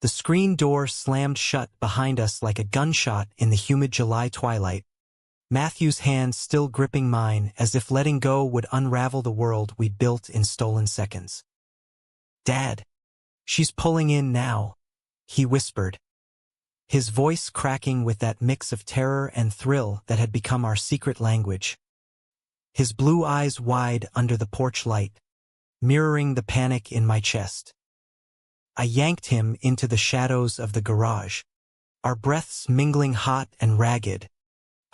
The screen door slammed shut behind us like a gunshot in the humid July twilight, Matthew's hand still gripping mine as if letting go would unravel the world we'd built in stolen seconds. "Dad, she's pulling in now," he whispered, his voice cracking with that mix of terror and thrill that had become our secret language. His blue eyes wide under the porch light, mirroring the panic in my chest. I yanked him into the shadows of the garage, our breaths mingling hot and ragged,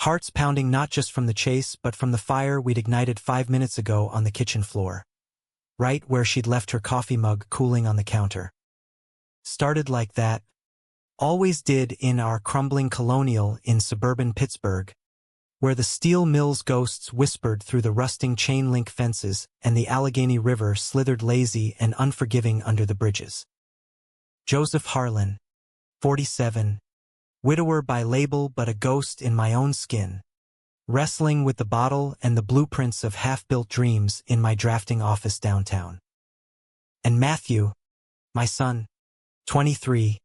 hearts pounding not just from the chase but from the fire we'd ignited 5 minutes ago on the kitchen floor, right where she'd left her coffee mug cooling on the counter. Started like that, always did in our crumbling colonial in suburban Pittsburgh, where the steel mill's ghosts whispered through the rusting chain-link fences and the Allegheny River slithered lazy and unforgiving under the bridges. Joseph Harlan, 47, widower by label but a ghost in my own skin, wrestling with the bottle and the blueprints of half-built dreams in my drafting office downtown. And Matthew, my son, 23,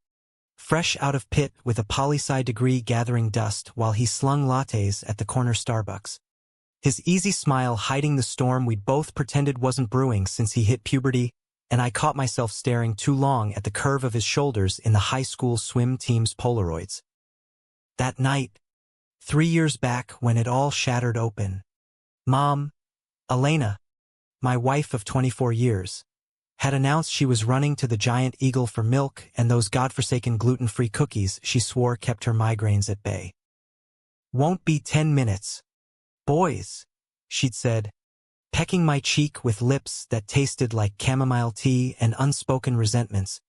fresh out of Pitt with a poli-sci degree gathering dust while he slung lattes at the corner Starbucks, his easy smile hiding the storm we'd both pretended wasn't brewing since he hit puberty, and I caught myself staring too long at the curve of his shoulders in the high school swim team's Polaroids. That night, 3 years back when it all shattered open, Mom, Elena, my wife of 24 years, had announced she was running to the Giant Eagle for milk and those godforsaken gluten-free cookies she swore kept her migraines at bay. "Won't be 10 minutes. Boys," she'd said, pecking my cheek with lips that tasted like chamomile tea and unspoken resentments,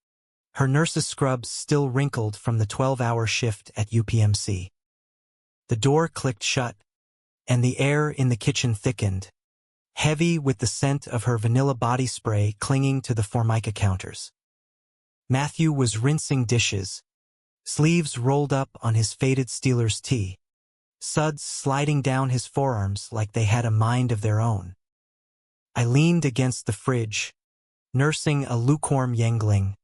her nurse's scrubs still wrinkled from the 12-hour shift at UPMC. The door clicked shut, and the air in the kitchen thickened, heavy with the scent of her vanilla body spray clinging to the Formica counters. Matthew was rinsing dishes, sleeves rolled up on his faded Steelers tee, suds sliding down his forearms like they had a mind of their own. I leaned against the fridge, nursing a lukewarm Yangling,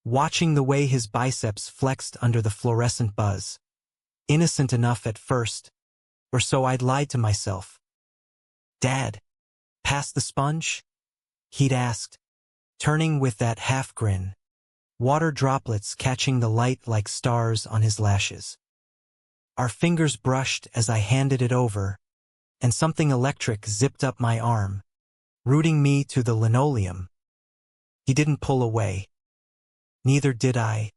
watching the way his biceps flexed under the fluorescent buzz, innocent enough at first, or so I'd lied to myself. "Dad, pass the sponge?" he'd asked, turning with that half-grin, water droplets catching the light like stars on his lashes. Our fingers brushed as I handed it over, and something electric zipped up my arm, rooting me to the linoleum. He didn't pull away. Neither did I.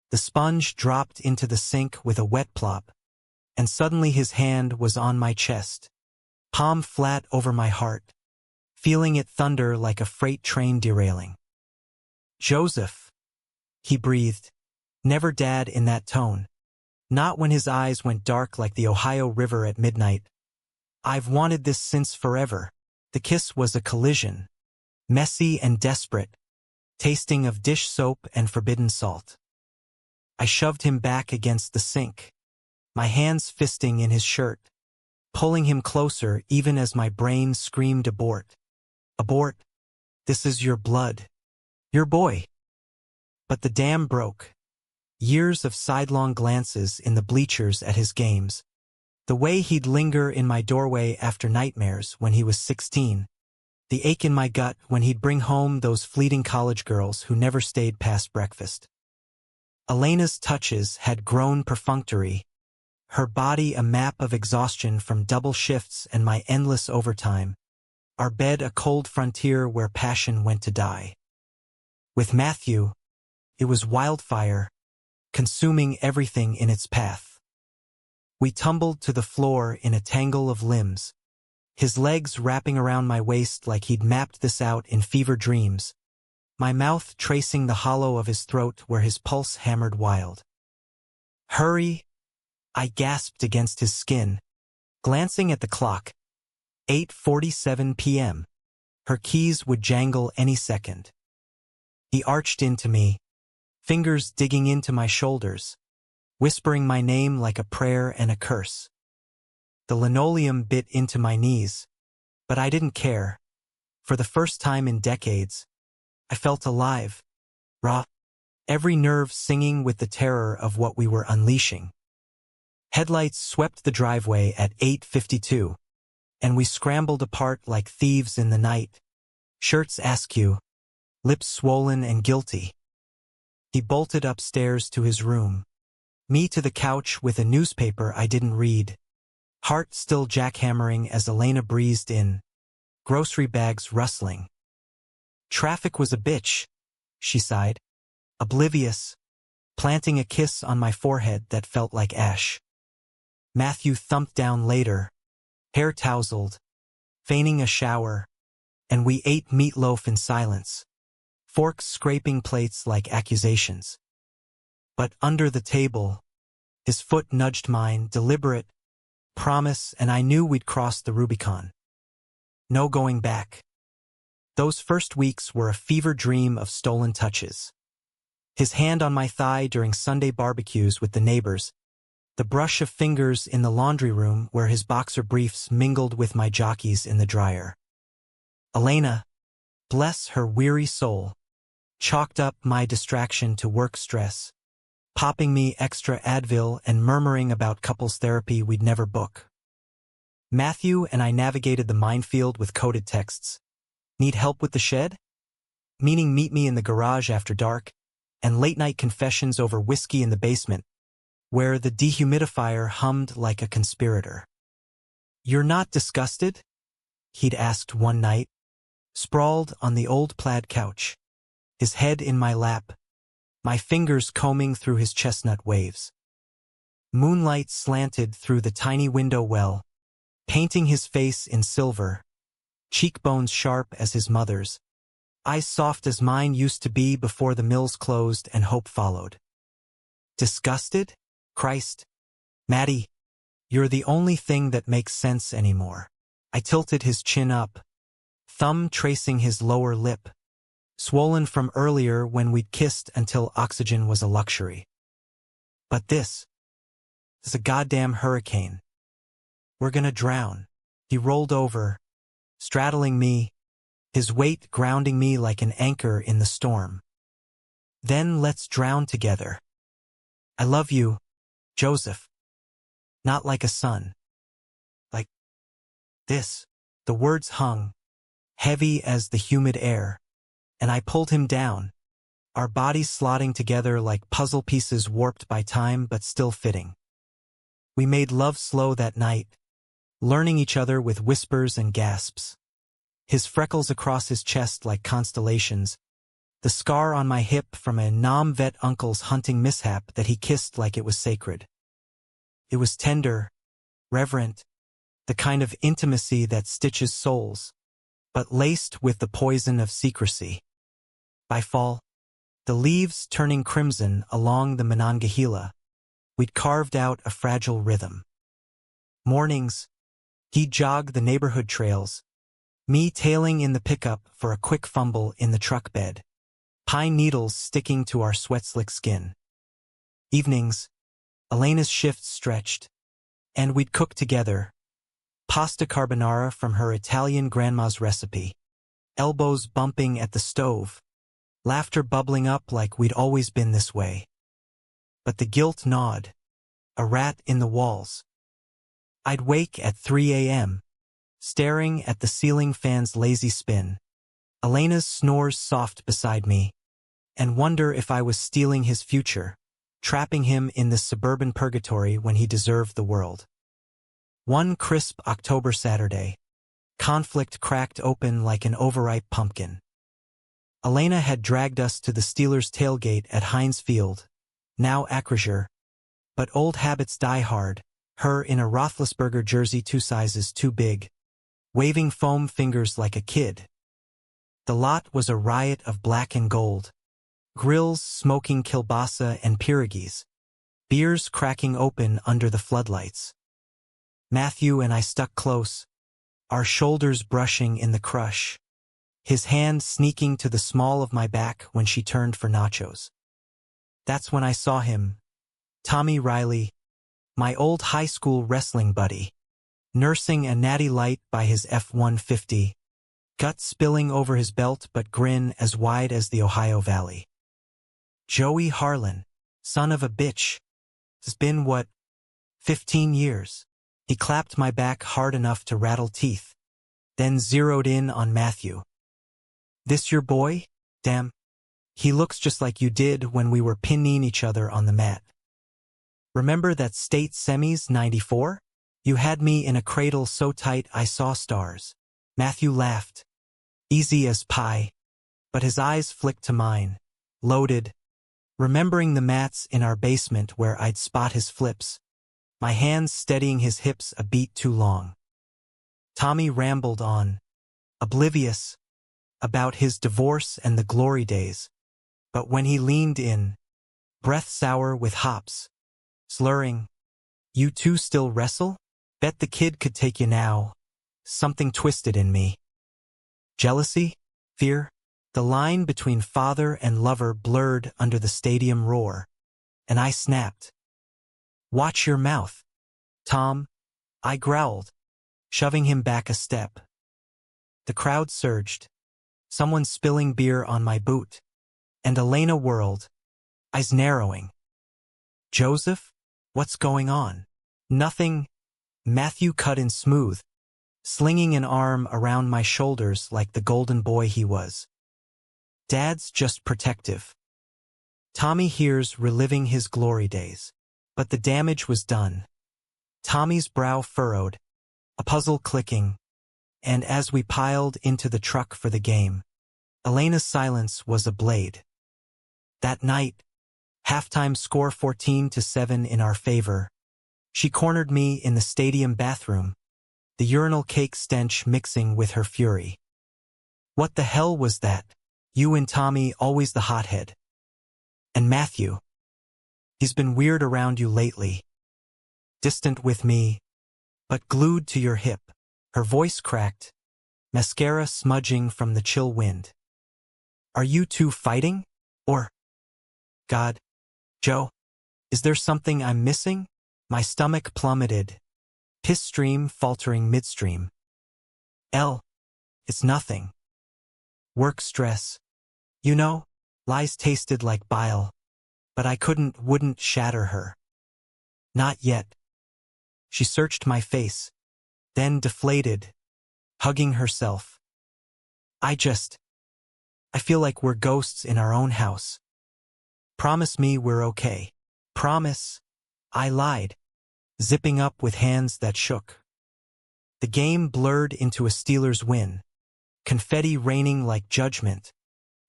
The sponge dropped into the sink with a wet plop, and suddenly his hand was on my chest, palm flat over my heart, feeling it thunder like a freight train derailing. "Joseph," he breathed, never Dad in that tone, not when his eyes went dark like the Ohio River at midnight. "I've wanted this since forever." The kiss was a collision, messy and desperate, tasting of dish soap and forbidden salt. I shoved him back against the sink, my hands fisting in his shirt, pulling him closer even as my brain screamed abort. "Abort. This is your blood. Your boy." But the dam broke. Years of sidelong glances in the bleachers at his games, the way he'd linger in my doorway after nightmares when he was 16, the ache in my gut when he'd bring home those fleeting college girls who never stayed past breakfast. Elena's touches had grown perfunctory, her body a map of exhaustion from double shifts and my endless overtime, our bed a cold frontier where passion went to die. With Matthew, it was wildfire, consuming everything in its path. We tumbled to the floor in a tangle of limbs, his legs wrapping around my waist like he'd mapped this out in fever dreams, my mouth tracing the hollow of his throat where his pulse hammered wild. "Hurry," I gasped against his skin, glancing at the clock. 8:47 p.m. Her keys would jangle any second. He arched into me, fingers digging into my shoulders, whispering my name like a prayer and a curse. The linoleum bit into my knees, but I didn't care. For the first time in decades, I felt alive, raw, every nerve singing with the terror of what we were unleashing. Headlights swept the driveway at 8:52, and we scrambled apart like thieves in the night, shirts askew, lips swollen and guilty. He bolted upstairs to his room, me to the couch with a newspaper I didn't read, heart still jackhammering as Elena breezed in, grocery bags rustling. Traffic was a bitch, she sighed, oblivious, planting a kiss on my forehead that felt like ash. Matthew thumped down later, hair tousled, feigning a shower, and we ate meatloaf in silence, forks scraping plates like accusations. But under the table, his foot nudged mine, deliberate, promise, and I knew we'd crossed the Rubicon. No going back. Those first weeks were a fever dream of stolen touches. His hand on my thigh during Sunday barbecues with the neighbors, the brush of fingers in the laundry room where his boxer briefs mingled with my jockeys in the dryer. Elena, bless her weary soul, chalked up my distraction to work stress, popping me extra Advil and murmuring about couples therapy we'd never book. Matthew and I navigated the minefield with coded texts. Need help with the shed? Meaning meet me in the garage after dark, and late-night confessions over whiskey in the basement, where the dehumidifier hummed like a conspirator. "You're not disgusted?" he'd asked one night, sprawled on the old plaid couch, his head in my lap, my fingers combing through his chestnut waves. Moonlight slanted through the tiny window well, painting his face in silver, cheekbones sharp as his mother's, eyes soft as mine used to be before the mills closed and hope followed. "Disgusted? Christ. Maddie, you're the only thing that makes sense anymore." I tilted his chin up, thumb tracing his lower lip, swollen from earlier when we'd kissed until oxygen was a luxury. "But this is a goddamn hurricane. We're gonna drown." He rolled over, straddling me, his weight grounding me like an anchor in the storm. "Then let's drown together. I love you, Joseph. Not like a son. Like this." The words hung, heavy as the humid air, and I pulled him down, our bodies slotting together like puzzle pieces warped by time but still fitting. We made love slow that night, learning each other with whispers and gasps. His freckles across his chest like constellations, the scar on my hip from a nom-vet uncle's hunting mishap that he kissed like it was sacred. It was tender, reverent, the kind of intimacy that stitches souls, but laced with the poison of secrecy. By fall, the leaves turning crimson along the Monongahela, we'd carved out a fragile rhythm. Mornings, he'd jog the neighborhood trails, me tailing in the pickup for a quick fumble in the truck bed, pine needles sticking to our sweat-slick skin. Evenings, Elena's shifts stretched, and we'd cook together, pasta carbonara from her Italian grandma's recipe, elbows bumping at the stove, laughter bubbling up like we'd always been this way. But the guilt gnawed, a rat in the walls. I'd wake at 3 a.m., staring at the ceiling fan's lazy spin, Elena's snores soft beside me, and wonder if I was stealing his future, trapping him in this suburban purgatory when he deserved the world. One crisp October Saturday, conflict cracked open like an overripe pumpkin. Elena had dragged us to the Steelers' tailgate at Heinz Field, now Acrisure, but old habits die hard, her in a Roethlisberger jersey 2 sizes too big, waving foam fingers like a kid. The lot was a riot of black and gold, grills smoking kielbasa and pierogies, beers cracking open under the floodlights. Matthew and I stuck close, our shoulders brushing in the crush, his hand sneaking to the small of my back when she turned for nachos. That's when I saw him, Tommy Riley, my old high school wrestling buddy, nursing a natty light by his F-150, guts spilling over his belt but grin as wide as the Ohio Valley. Joey Harlan, son of a bitch. It's been, what, 15 years? He clapped my back hard enough to rattle teeth, then zeroed in on Matthew. This your boy? Damn. He looks just like you did when we were pinning each other on the mat. Remember that state semis '94? You had me in a cradle so tight I saw stars. Matthew laughed. Easy as pie. But his eyes flicked to mine, loaded, remembering the mats in our basement where I'd spot his flips, my hands steadying his hips a beat too long. Tommy rambled on, oblivious, about his divorce and the glory days, but when he leaned in, breath sour with hops, slurring, "You two still wrestle? Bet the kid could take you now." Something twisted in me. Jealousy? Fear? The line between father and lover blurred under the stadium roar, and I snapped. "Watch your mouth, Tom," I growled, shoving him back a step. The crowd surged, someone spilling beer on my boot, and Elena whirled, eyes narrowing. "Joseph? What's going on?" "Nothing," Matthew cut in smooth, slinging an arm around my shoulders like the golden boy he was. "Dad's just protective." Tommy hears reliving his glory days. But the damage was done. Tommy's brow furrowed, a puzzle clicking, and as we piled into the truck for the game, Elena's silence was a blade. That night, halftime score 14-7 in our favor. She cornered me in the stadium bathroom, the urinal cake stench mixing with her fury. "What the hell was that? You and Tommy always the hothead. And Matthew. He's been weird around you lately. Distant with me, but glued to your hip." Her voice cracked, mascara smudging from the chill wind. "Are you two fighting? Or, God, Joe, is there something I'm missing?" My stomach plummeted, piss stream faltering midstream. It's nothing. Work stress. You know, lies tasted like bile, but I wouldn't shatter her. Not yet. She searched my face, then deflated, hugging herself. I feel like we're ghosts in our own house. Promise me we're okay. Promise. I lied, zipping up with hands that shook. The game blurred into a Steelers win, confetti raining like judgment,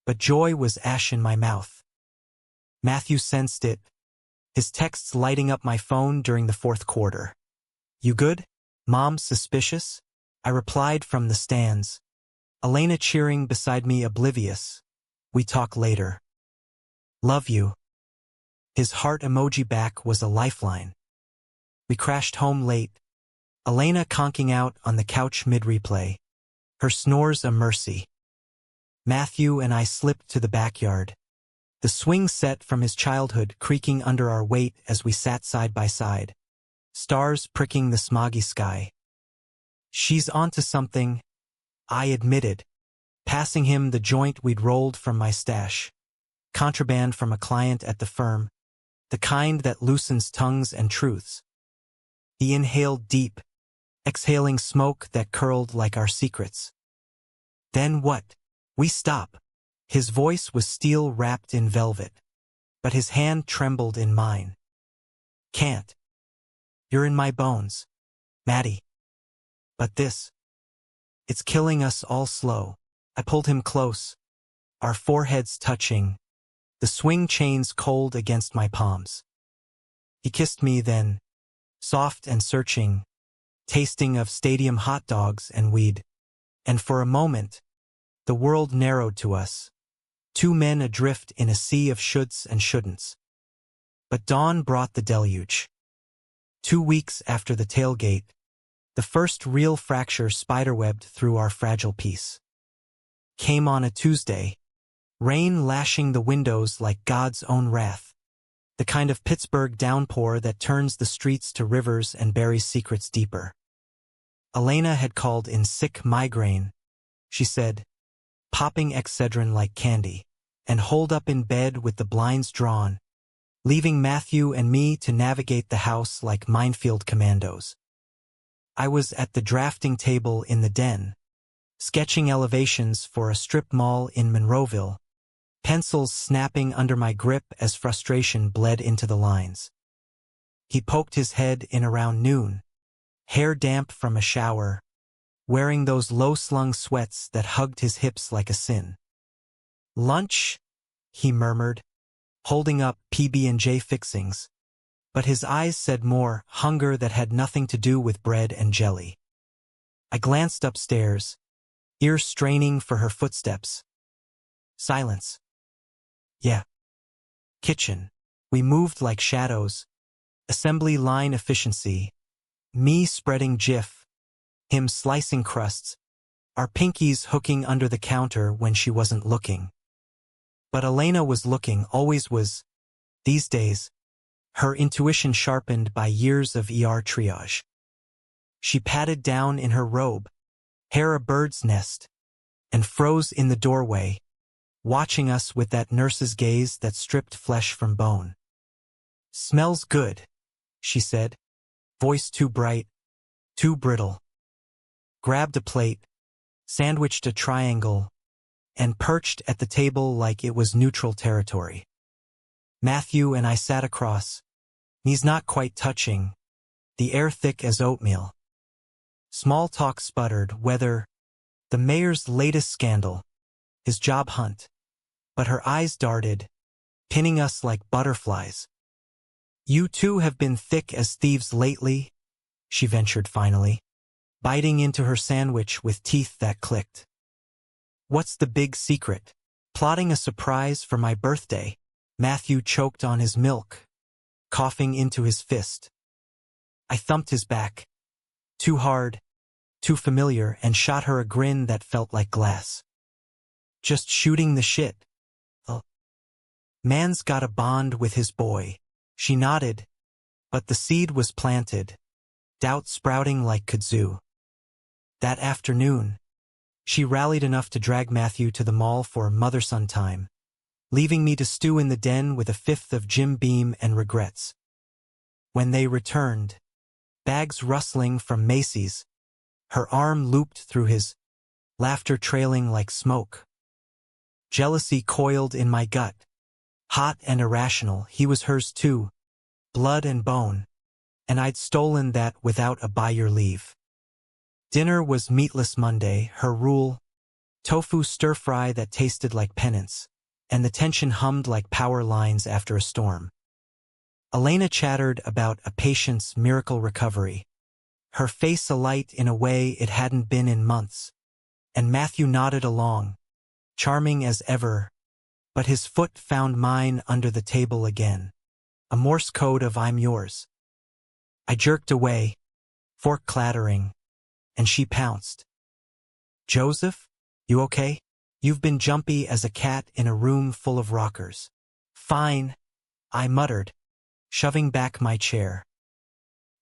but joy was ash in my mouth. Matthew sensed it, his texts lighting up my phone during the fourth quarter. "You good? Mom suspicious?" I replied from the stands, Elena cheering beside me oblivious. "We talk later. Love you." His heart emoji back was a lifeline. We crashed home late, Elena conking out on the couch mid-replay, her snores a mercy. Matthew and I slipped to the backyard, the swing set from his childhood creaking under our weight as we sat side by side, stars pricking the smoggy sky. "She's onto something," I admitted, passing him the joint we'd rolled from my stash, contraband from a client at the firm, the kind that loosens tongues and truths. He inhaled deep, exhaling smoke that curled like our secrets. "Then what?" "We stop." His voice was steel wrapped in velvet, but his hand trembled in mine. "Can't. You're in my bones, Maddie. But it's killing us all slow." I pulled him close, our foreheads touching, the swing chains cold against my palms. He kissed me then, soft and searching, tasting of stadium hot dogs and weed. And for a moment, the world narrowed to us, two men adrift in a sea of shoulds and shouldn'ts. But dawn brought the deluge. 2 weeks after the tailgate, the first real fracture spiderwebbed through our fragile peace. Came on a Tuesday, rain lashing the windows like God's own wrath, the kind of Pittsburgh downpour that turns the streets to rivers and buries secrets deeper. Elena had called in sick migraine, she said, popping Excedrin like candy, and holed up in bed with the blinds drawn, leaving Matthew and me to navigate the house like minefield commandos. I was at the drafting table in the den, sketching elevations for a strip mall in Monroeville, pencils snapping under my grip as frustration bled into the lines. He poked his head in around noon, hair damp from a shower, wearing those low-slung sweats that hugged his hips like a sin. "Lunch?" he murmured, holding up PB&J fixings, but his eyes said more, hunger that had nothing to do with bread and jelly. I glanced upstairs, ears straining for her footsteps. Silence. Yeah. Kitchen. We moved like shadows. Assembly line efficiency. Me spreading Jif. Him slicing crusts. Our pinkies hooking under the counter when she wasn't looking. But Elena was looking, always was. These days, her intuition sharpened by years of ER triage. She patted down in her robe, hair a bird's nest, and froze in the doorway, watching us with that nurse's gaze that stripped flesh from bone. "Smells good," she said, voice too bright, too brittle. Grabbed a plate, sandwiched a triangle, and perched at the table like it was neutral territory. Matthew and I sat across, knees not quite touching, the air thick as oatmeal. Small talk sputtered, whether the mayor's latest scandal, his job hunt, but her eyes darted, pinning us like butterflies. "You two have been thick as thieves lately," she ventured finally, biting into her sandwich with teeth that clicked. "What's the big secret?" "Plotting a surprise for my birthday." Matthew choked on his milk, coughing into his fist. I thumped his back, too hard, too familiar, and shot her a grin that felt like glass. "Just shooting the shit. Man's got a bond with his boy." She nodded, but the seed was planted, doubt sprouting like kudzu. That afternoon, she rallied enough to drag Matthew to the mall for mother-son time, leaving me to stew in the den with a fifth of Jim Beam and regrets. When they returned, bags rustling from Macy's, her arm looped through his, laughter trailing like smoke. Jealousy coiled in my gut, hot and irrational. He was hers too, blood and bone, and I'd stolen that without a by your leave. Dinner was meatless Monday, her rule, tofu stir-fry that tasted like penance, and the tension hummed like power lines after a storm. Elena chattered about a patient's miracle recovery, her face alight in a way it hadn't been in months, and Matthew nodded along, charming as ever, but his foot found mine under the table again, a Morse code of "I'm yours." I jerked away, fork clattering, and she pounced. "Joseph, you okay? You've been jumpy as a cat in a room full of rockers." "Fine," I muttered, shoving back my chair.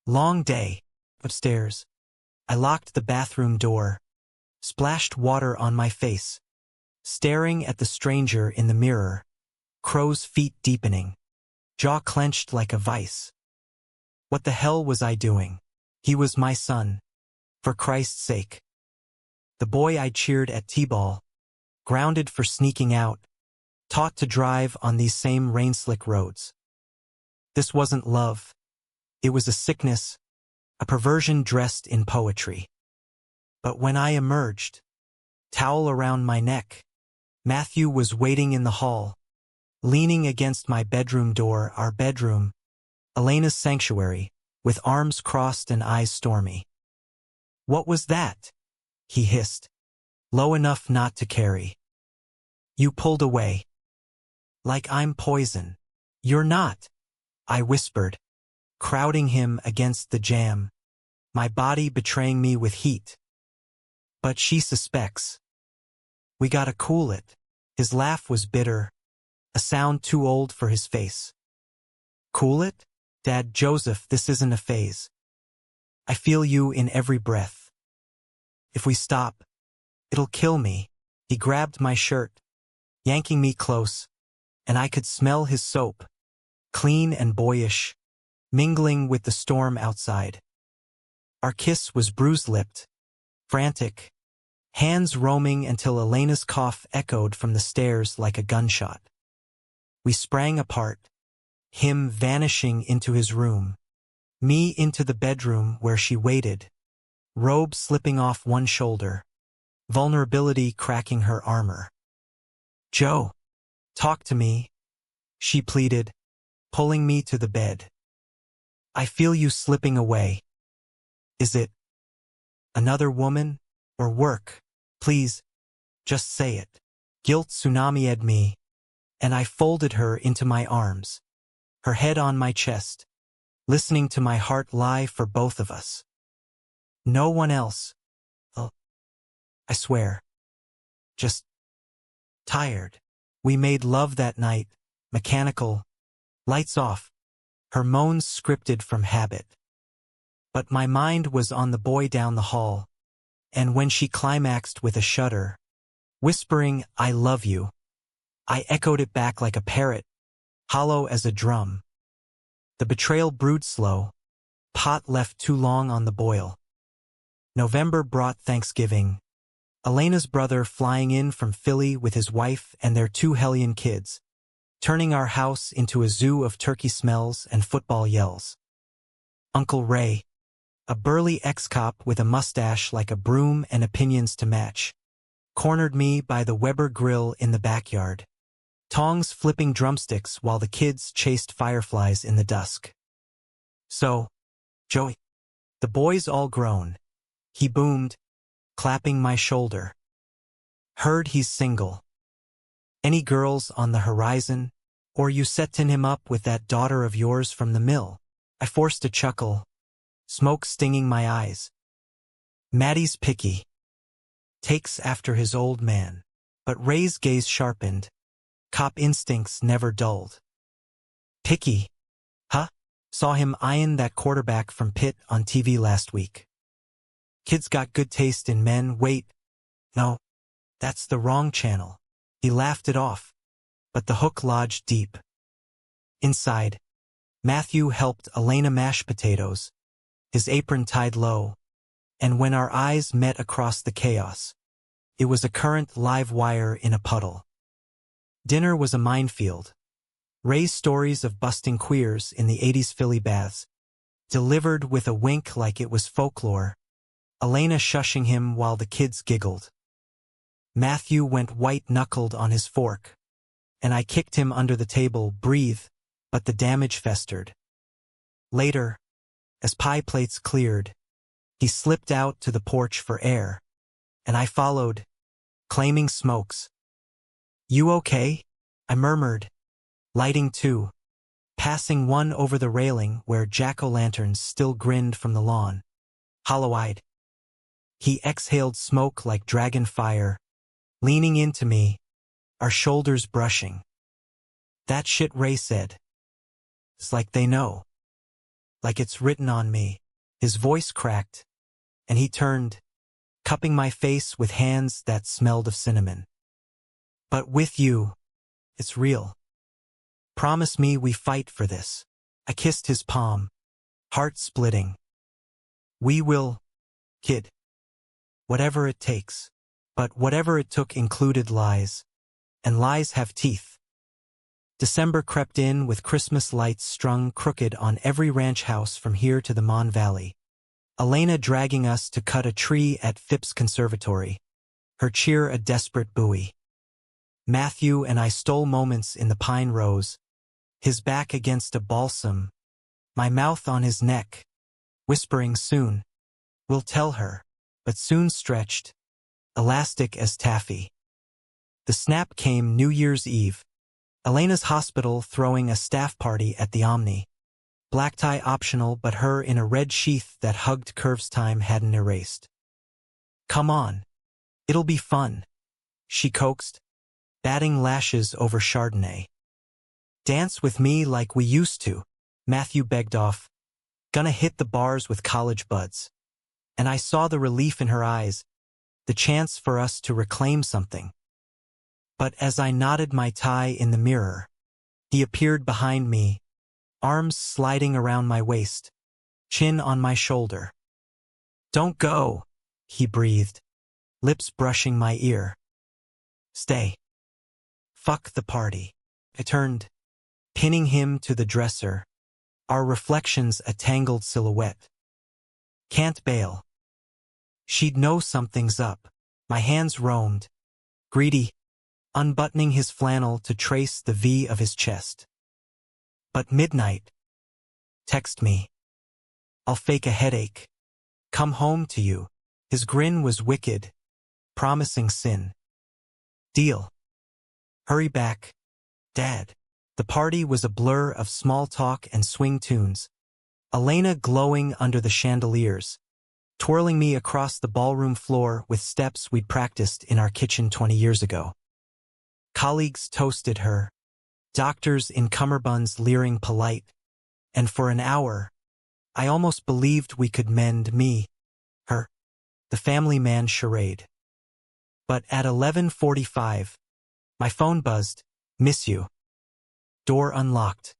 Long day. Upstairs. I locked the bathroom door, splashed water on my face, staring at the stranger in the mirror, crow's feet deepening, jaw clenched like a vice. What the hell was I doing? He was my son, for Christ's sake. The boy I cheered at T-ball, grounded for sneaking out, taught to drive on these same rain-slick roads. This wasn't love. It was a sickness, a perversion dressed in poetry. But when I emerged, towel around my neck, Matthew was waiting in the hall, leaning against my bedroom door, our bedroom, Elena's sanctuary, with arms crossed and eyes stormy. "What was that?" he hissed, low enough not to carry. "You pulled away. Like I'm poison." "You're not," I whispered, crowding him against the jamb, my body betraying me with heat. "But she suspects. We gotta cool it." His laugh was bitter, a sound too old for his face. "Cool it? Dad, Joseph, this isn't a phase. I feel you in every breath. If we stop, it'll kill me." He grabbed my shirt, yanking me close, and I could smell his soap, clean and boyish, mingling with the storm outside. Our kiss was bruise-lipped, frantic, hands roaming until Elena's cough echoed from the stairs like a gunshot. We sprang apart, him vanishing into his room, me into the bedroom where she waited, robe slipping off one shoulder, vulnerability cracking her armor. "Joe, talk to me," she pleaded, pulling me to the bed. "I feel you slipping away. Is it another woman or work? Please, just say it." Guilt tsunamied me, and I folded her into my arms, her head on my chest, listening to my heart lie for both of us. No one else. Oh, I swear. Just tired. We made love that night, mechanical, lights off, her moans scripted from habit. But my mind was on the boy down the hall, and when she climaxed with a shudder, whispering, "I love you," I echoed it back like a parrot, hollow as a drum. The betrayal brewed slow, pot left too long on the boil. November brought Thanksgiving, Elena's brother flying in from Philly with his wife and their 2 hellion kids, turning our house into a zoo of turkey smells and football yells. Uncle Ray, a burly ex-cop with a mustache like a broom and opinions to match, cornered me by the Weber grill in the backyard, tongs flipping drumsticks while the kids chased fireflies in the dusk. "So, Joey, the boy's all grown," he boomed, clapping my shoulder. "Heard he's single. Any girls on the horizon, or you settin' him up with that daughter of yours from the mill?" I forced a chuckle, smoke stinging my eyes. "Maddie's picky. Takes after his old man." But Ray's gaze sharpened, cop instincts never dulled. "Picky? Huh? Saw him eyeing that quarterback from Pitt on TV last week. Kid's got good taste in men. Wait, no, that's the wrong channel." He laughed it off, but the hook lodged deep. Inside, Matthew helped Elena mash potatoes, his apron tied low, and when our eyes met across the chaos, it was a current live wire in a puddle. Dinner was a minefield. Ray's stories of busting queers in the 80s Philly baths, delivered with a wink like it was folklore, Elena shushing him while the kids giggled. Matthew went white-knuckled on his fork, and I kicked him under the table. Breathe, but the damage festered. Later, as pie plates cleared, he slipped out to the porch for air, and I followed, claiming smokes. "You okay?" I murmured, lighting 2, passing one over the railing where jack-o'-lanterns still grinned from the lawn, hollow-eyed. He exhaled smoke like dragon fire, leaning into me, our shoulders brushing. "That shit Ray said. It's like they know. Like it's written on me." His voice cracked, and he turned, cupping my face with hands that smelled of cinnamon. "But with you, it's real. Promise me we fight for this." I kissed his palm, heart splitting. "We will, kid. Whatever it takes." But whatever it took included lies, and lies have teeth. December crept in with Christmas lights strung crooked on every ranch house from here to the Mon Valley. Elena dragging us to cut a tree at Phipps Conservatory, her cheer a desperate buoy. Matthew and I stole moments in the pine rows, his back against a balsam, my mouth on his neck, whispering soon, "We'll tell her," but soon stretched, elastic as taffy. The snap came New Year's Eve. Elena's hospital throwing a staff party at the Omni. Black tie optional, but her in a red sheath that hugged curves time hadn't erased. "Come on. It'll be fun," she coaxed, batting lashes over Chardonnay. "Dance with me like we used to," Matthew begged off. "Gonna hit the bars with college buds." And I saw the relief in her eyes, the chance for us to reclaim something. But as I knotted my tie in the mirror, he appeared behind me, arms sliding around my waist, chin on my shoulder. "Don't go," he breathed, lips brushing my ear. "Stay. Fuck the party." I turned, pinning him to the dresser, our reflections a tangled silhouette. "Can't bail." She'd know something's up. My hands roamed, greedy, unbuttoning his flannel to trace the V of his chest. "But midnight. Text me. I'll fake a headache. Come home to you." His grin was wicked, promising sin. "Deal. Hurry back, Dad." The party was a blur of small talk and swing tunes. Elena glowing under the chandeliers, twirling me across the ballroom floor with steps we'd practiced in our kitchen 20 years ago. Colleagues toasted her, doctors in cummerbunds leering polite, and for an hour, I almost believed we could mend me, her, the family man charade. But at 11:45, my phone buzzed. "Miss you." Door unlocked.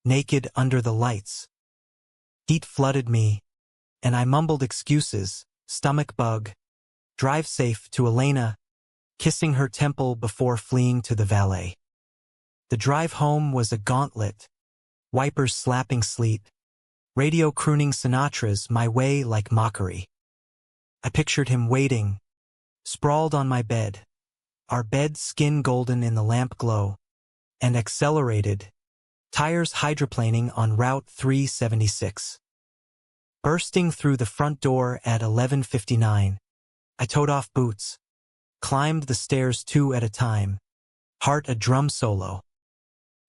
Naked under the lights. Heat flooded me, and I mumbled excuses, stomach bug, drive safe to Elena, kissing her temple before fleeing to the valet. The drive home was a gauntlet, wipers slapping sleet, radio crooning Sinatra's My Way like mockery. I pictured him waiting, sprawled on my bed, our bed skin golden in the lamp glow, and accelerated, tires hydroplaning on Route 376. Bursting through the front door at 11:59, I towed off boots, climbed the stairs 2 at a time, heart a drum solo.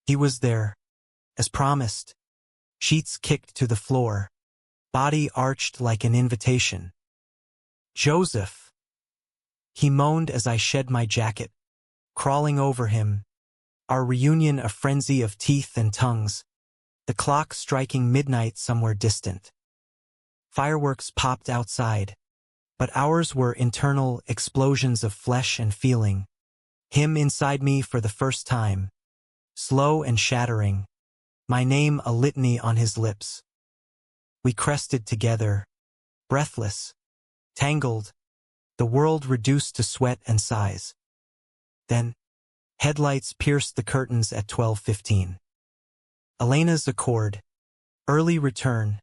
He was there, as promised, sheets kicked to the floor, body arched like an invitation. "Joseph!" he moaned as I shed my jacket, crawling over him, our reunion a frenzy of teeth and tongues, the clock striking midnight somewhere distant. Fireworks popped outside, but ours were internal explosions of flesh and feeling, him inside me for the first time, slow and shattering, my name a litany on his lips. We crested together, breathless, tangled, the world reduced to sweat and sighs. Then, headlights pierced the curtains at 12:15. Elena's accord, early return,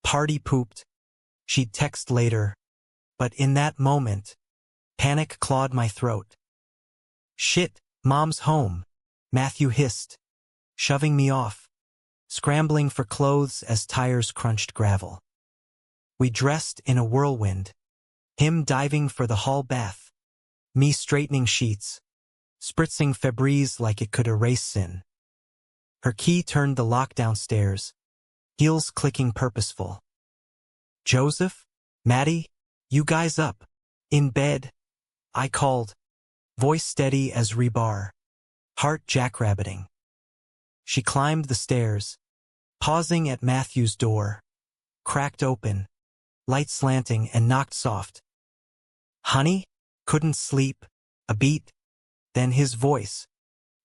party pooped, she'd text later, but in that moment, panic clawed my throat. "Shit, Mom's home," Matthew hissed, shoving me off, scrambling for clothes as tires crunched gravel. We dressed in a whirlwind, him diving for the hall bath, me straightening sheets, spritzing Febreze like it could erase sin. Her key turned the lock downstairs, heels clicking purposeful. "Joseph? Maddie? You guys up? In bed?" I called, voice steady as rebar, heart jackrabbiting. She climbed the stairs, pausing at Matthew's door, cracked open, light slanting and knocked soft. "Honey?" Couldn't sleep, a beat. Then his voice,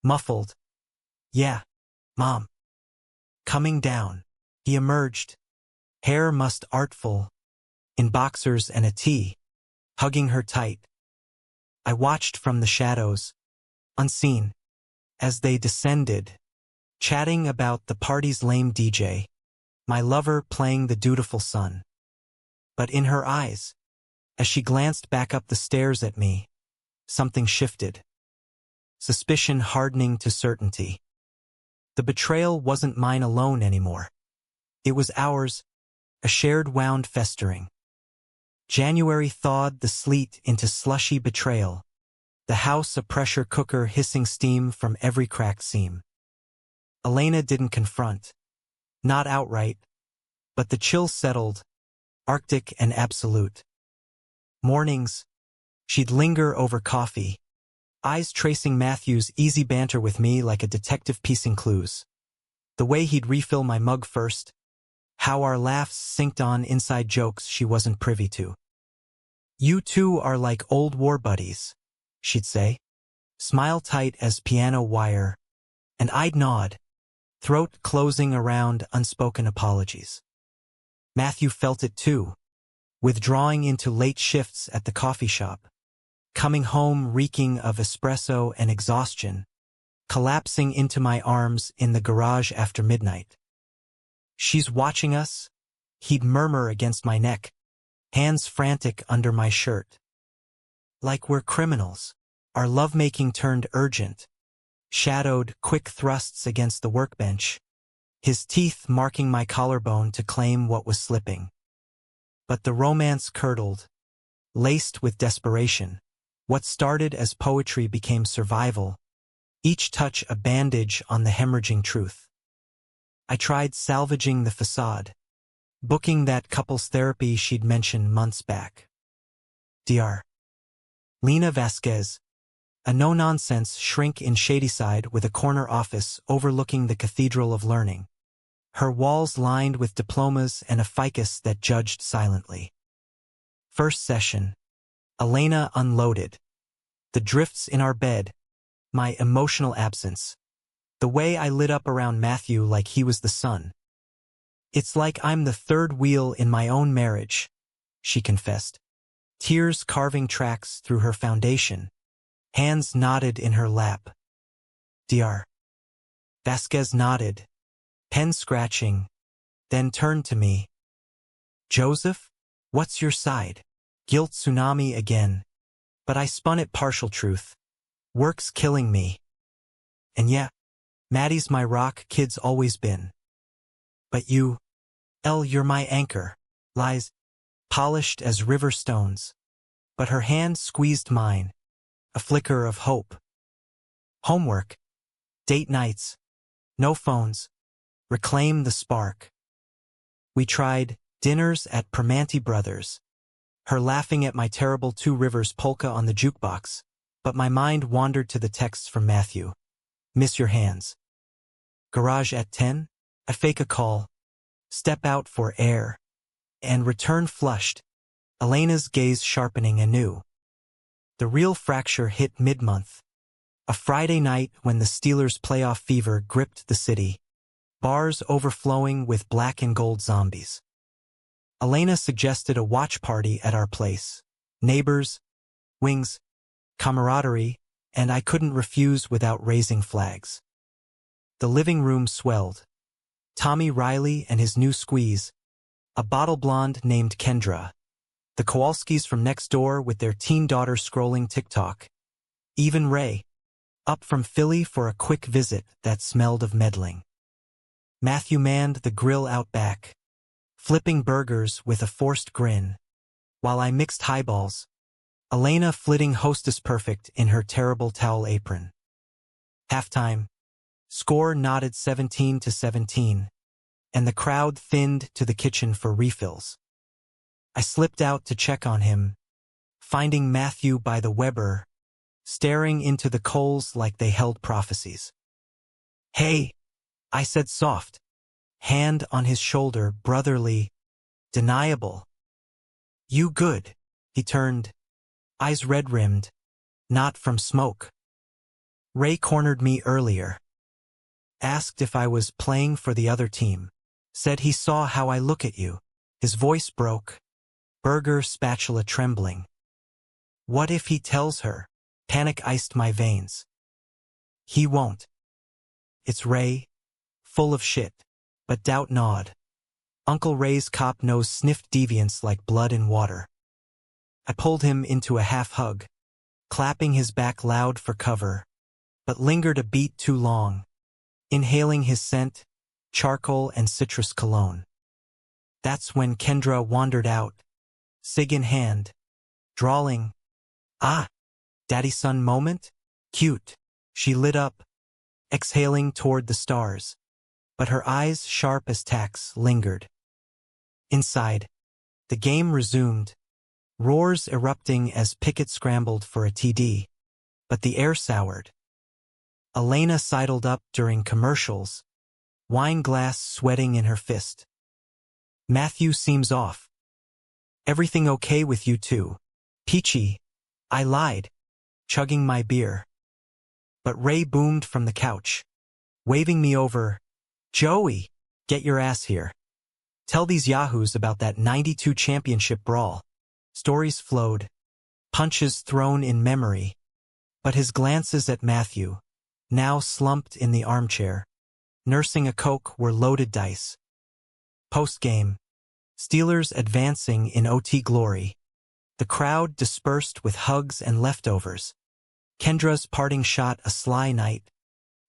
muffled. "Yeah, Mom." Coming down, he emerged, hair mussed artful, in boxers and a tee, hugging her tight. I watched from the shadows, unseen, as they descended, chatting about the party's lame DJ, my lover playing the dutiful son. But in her eyes, as she glanced back up the stairs at me, something shifted. Suspicion hardening to certainty. The betrayal wasn't mine alone anymore. It was ours, a shared wound festering. January thawed the sleet into slushy betrayal, the house a pressure cooker hissing steam from every cracked seam. Elena didn't confront, not outright, but the chill settled, arctic and absolute. Mornings, she'd linger over coffee, eyes tracing Matthew's easy banter with me like a detective piecing clues. The way he'd refill my mug first, how our laughs synced on inside jokes she wasn't privy to. "You two are like old war buddies," she'd say, smile tight as piano wire, and I'd nod, throat closing around unspoken apologies. Matthew felt it too, withdrawing into late shifts at the coffee shop, coming home reeking of espresso and exhaustion, collapsing into my arms in the garage after midnight. "She's watching us," he'd murmur against my neck, hands frantic under my shirt. Like we're criminals. Our lovemaking turned urgent, shadowed quick thrusts against the workbench, his teeth marking my collarbone to claim what was slipping. But the romance curdled, laced with desperation. What started as poetry became survival, each touch a bandage on the hemorrhaging truth. I tried salvaging the facade, booking that couples therapy she'd mentioned months back. Dr. Lena Vasquez, a no-nonsense shrink in Shadyside with a corner office overlooking the Cathedral of Learning, her walls lined with diplomas and a ficus that judged silently. First session. Elena unloaded. The drifts in our bed, my emotional absence, the way I lit up around Matthew like he was the sun. "It's like I'm the third wheel in my own marriage," she confessed, tears carving tracks through her foundation, hands knotted in her lap. Dr. Vasquez nodded, pen scratching, then turned to me. "Joseph, what's your side?" Guilt tsunami again, but I spun it partial truth. "Work's killing me. And yeah, Maddie's my rock, kid's always been. But you, you're my anchor." Lies, polished as river stones. But her hand squeezed mine, a flicker of hope. "Homework, date nights, no phones, reclaim the spark." We tried dinners at Primanti Brothers, her laughing at my terrible Two Rivers polka on the jukebox, but my mind wandered to the texts from Matthew. "Miss your hands. Garage at 10? I fake a call, step out for air, and return flushed, Elena's gaze sharpening anew. The real fracture hit mid-month. A Friday night when the Steelers' playoff fever gripped the city, bars overflowing with black and gold zombies. Elena suggested a watch party at our place. Neighbors, wings, camaraderie, and I couldn't refuse without raising flags. The living room swelled. Tommy Riley and his new squeeze, a bottle blonde named Kendra, the Kowalskis from next door with their teen daughter scrolling TikTok, even Ray, up from Philly for a quick visit that smelled of meddling. Matthew manned the grill out back, flipping burgers with a forced grin, while I mixed highballs, Elena flitting hostess perfect in her terrible towel apron. Halftime. Score nodded 17-17, and the crowd thinned to the kitchen for refills. I slipped out to check on him, finding Matthew by the Weber, staring into the coals like they held prophecies. "Hey," I said soft, hand on his shoulder, brotherly, deniable. "You good?" He turned, eyes red-rimmed, not from smoke. "Ray cornered me earlier. Asked if I was playing for the other team. Said he saw how I look at you." His voice broke, burger spatula trembling. "What if he tells her?" Panic iced my veins. "He won't. It's Ray, full of shit." But doubt gnawed. Uncle Ray's cop nose sniffed deviance like blood in water. I pulled him into a half-hug, clapping his back loud for cover, but lingered a beat too long, inhaling his scent, charcoal and citrus cologne. That's when Kendra wandered out, cig in hand, drawling, "Ah, daddy-son moment? Cute." She lit up, exhaling toward the stars, but her eyes, sharp as tacks, lingered. Inside, the game resumed, roars erupting as Pickett scrambled for a TD, but the air soured. Elena sidled up during commercials, wine glass sweating in her fist. "Matthew seems off. Everything okay with you two?" "Peachy," I lied, chugging my beer. But Ray boomed from the couch, waving me over. Joey, get your ass here. Tell these yahoos about that '92 championship brawl. Stories flowed, punches thrown in memory, but his glances at Matthew, now slumped in the armchair, nursing a Coke, were loaded dice. Post-game, Steelers advancing in OT glory. The crowd dispersed with hugs and leftovers. Kendra's parting shot a sly night.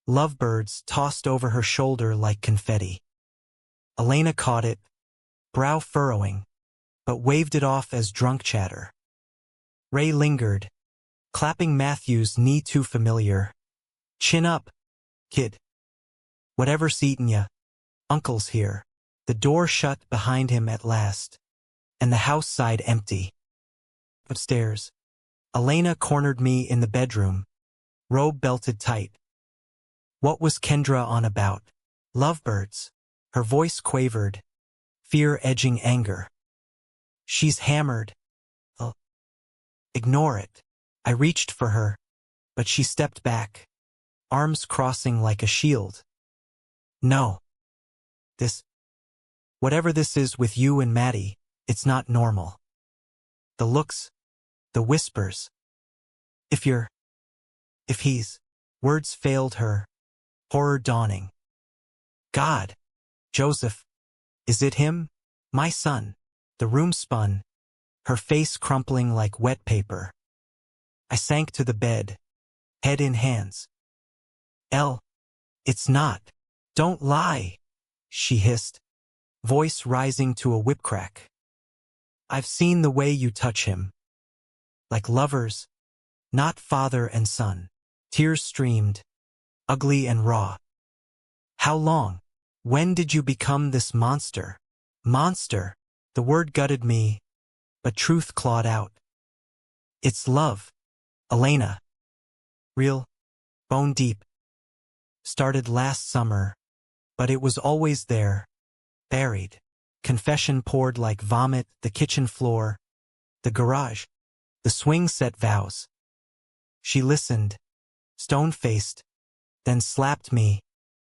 Lovebirds tossed over her shoulder like confetti. Elena caught it, brow furrowing, but waved it off as drunk chatter. Ray lingered, clapping Matthew's knee too familiar. Chin up, kid. Whatever's eatin' ya, Uncle's here. The door shut behind him at last, and the house side empty. Upstairs, Elena cornered me in the bedroom, robe belted tight. What was Kendra on about? Lovebirds. Her voice quavered, fear edging anger. She's hammered. Ignore it. I reached for her, but she stepped back, arms crossing like a shield. No. Whatever this is with you and Maddie, it's not normal. The looks, the whispers. If he's, words failed her, horror dawning. God, Joseph, is it him? My son. The room spun, her face crumpling like wet paper. I sank to the bed, head in hands. It's not. Don't lie, she hissed, voice rising to a whip crack. I've seen the way you touch him. Like lovers, not father and son. Tears streamed, ugly and raw. How long? When did you become this monster? Monster. The word gutted me, but truth clawed out. It's love, Elena. Real, bone deep. Started last summer, but it was always there, buried. Confession poured like vomit, the kitchen floor, the garage, the swing set vows. She listened, stone-faced, then slapped me,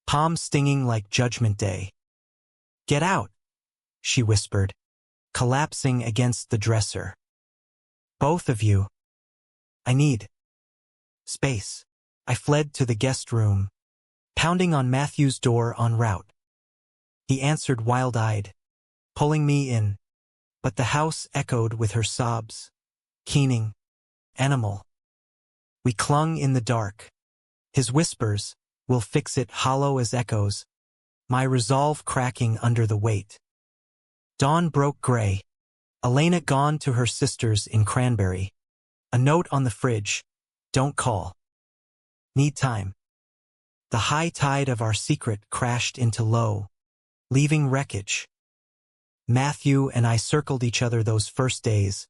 palm stinging like Judgment Day. Get out, she whispered, collapsing against the dresser. Both of you. I need space. I fled to the guest room, pounding on Matthew's door en route. He answered wild-eyed, pulling me in, but the house echoed with her sobs. Keening, animal. We clung in the dark. His whispers, we'll fix it, hollow as echoes, my resolve cracking under the weight. Dawn broke gray. Elena gone to her sister's in Cranberry. A note on the fridge. Don't call. Need time. The high tide of our secret crashed into low, leaving wreckage. Matthew and I circled each other those first days,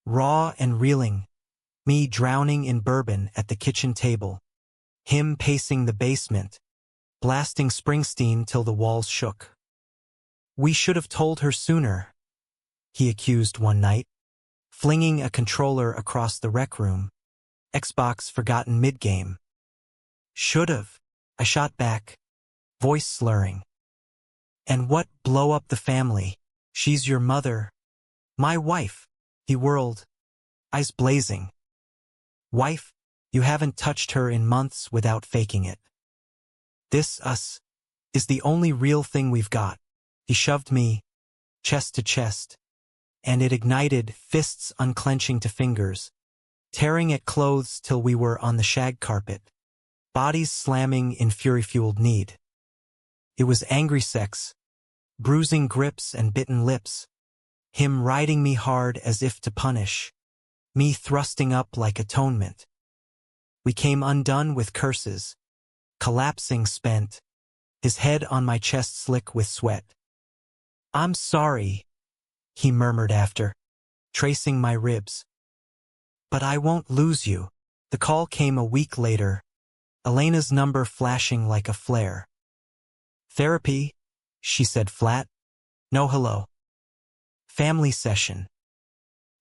raw and reeling, me drowning in bourbon at the kitchen table, him pacing the basement, blasting Springsteen till the walls shook. We should have told her sooner, he accused one night, flinging a controller across the rec room. Xbox forgotten mid-game. Should've, I shot back, voice slurring. And what, blow up the family? She's your mother. My wife, he whirled, eyes blazing. Wife, you haven't touched her in months without faking it. This, us, is the only real thing we've got. He shoved me, chest to chest, and it ignited, fists unclenching to fingers, tearing at clothes till we were on the shag carpet, bodies slamming in fury-fueled need. It was angry sex, bruising grips and bitten lips, him riding me hard as if to punish, me thrusting up like atonement. We came undone with curses, collapsing spent, his head on my chest slick with sweat. I'm sorry, he murmured after, tracing my ribs. But I won't lose you. The call came a week later, Elena's number flashing like a flare. Therapy, she said flat. No hello. Family session.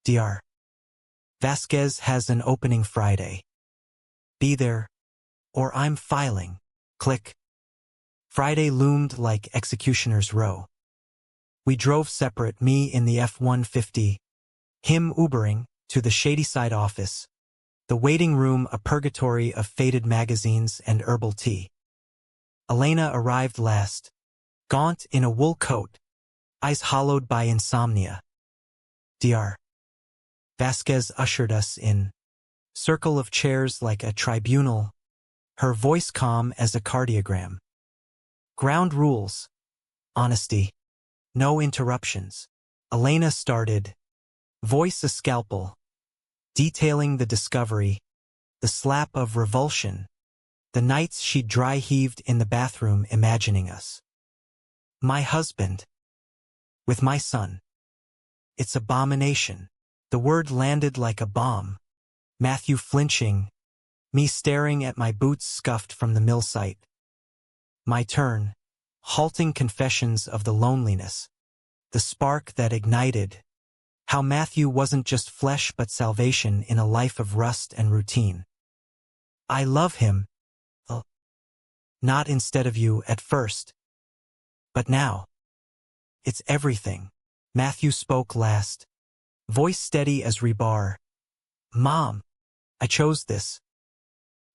Dr. Vasquez has an opening Friday. Be there, or I'm filing. Click. Friday loomed like Executioner's Row. We drove separate, me in the F-150, him Ubering, to the Shadyside office, the waiting room a purgatory of faded magazines and herbal tea. Elena arrived last, gaunt in a wool coat, eyes hollowed by insomnia. Dr. Vasquez ushered us in, circle of chairs like a tribunal, her voice calm as a cardiogram. Ground rules. Honesty. No interruptions. Elena started, voice a scalpel, detailing the discovery, the slap of revulsion, the nights she dry-heaved in the bathroom imagining us. My husband. With my son. It's abomination. The word landed like a bomb. Matthew flinching, me staring at my boots scuffed from the mill site. My turn. Halting confessions of the loneliness. The spark that ignited. How Matthew wasn't just flesh but salvation in a life of rust and routine. I love him. Not instead of you at first. But now. It's everything. Matthew spoke last. Voice steady as rebar. Mom. I chose this.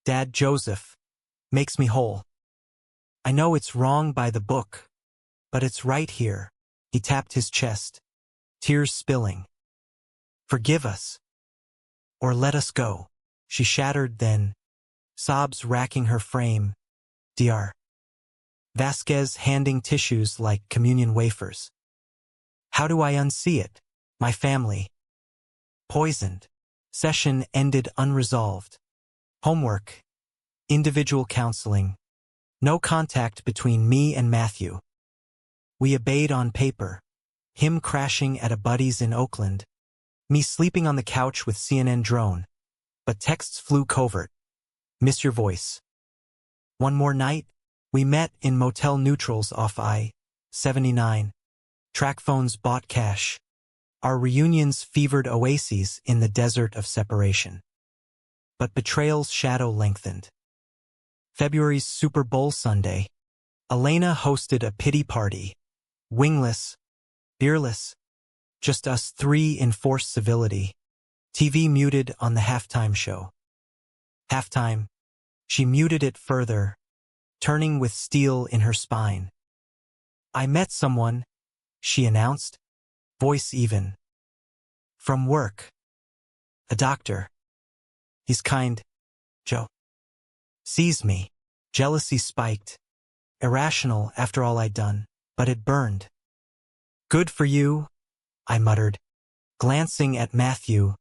Dad Joseph. Makes me whole. I know it's wrong by the book. But it's right here. He tapped his chest. Tears spilling. Forgive us. Or let us go. She shattered then. Sobs racking her frame. Dr. Vasquez handing tissues like communion wafers. How do I unsee it? My family. Poisoned. Session ended unresolved. Homework. Individual counseling. No contact between me and Matthew. We obeyed on paper. Him crashing at a buddy's in Oakland. Me sleeping on the couch with CNN drone. But texts flew covert. Miss your voice. One more night, we met in motel neutrals off I-79. Track phones bought cash. Our reunions fevered oases in the desert of separation. But betrayal's shadow lengthened. February's Super Bowl Sunday. Elena hosted a pity party. Wingless. Beerless. Just us three in forced civility. TV muted on the halftime show. Halftime. She muted it further, turning with steel in her spine. I met someone, she announced, voice even. From work. A doctor. He's kind. Joe. Sees me. Jealousy spiked. Irrational after all I'd done, but it burned. Good for you, I muttered, glancing at Matthew,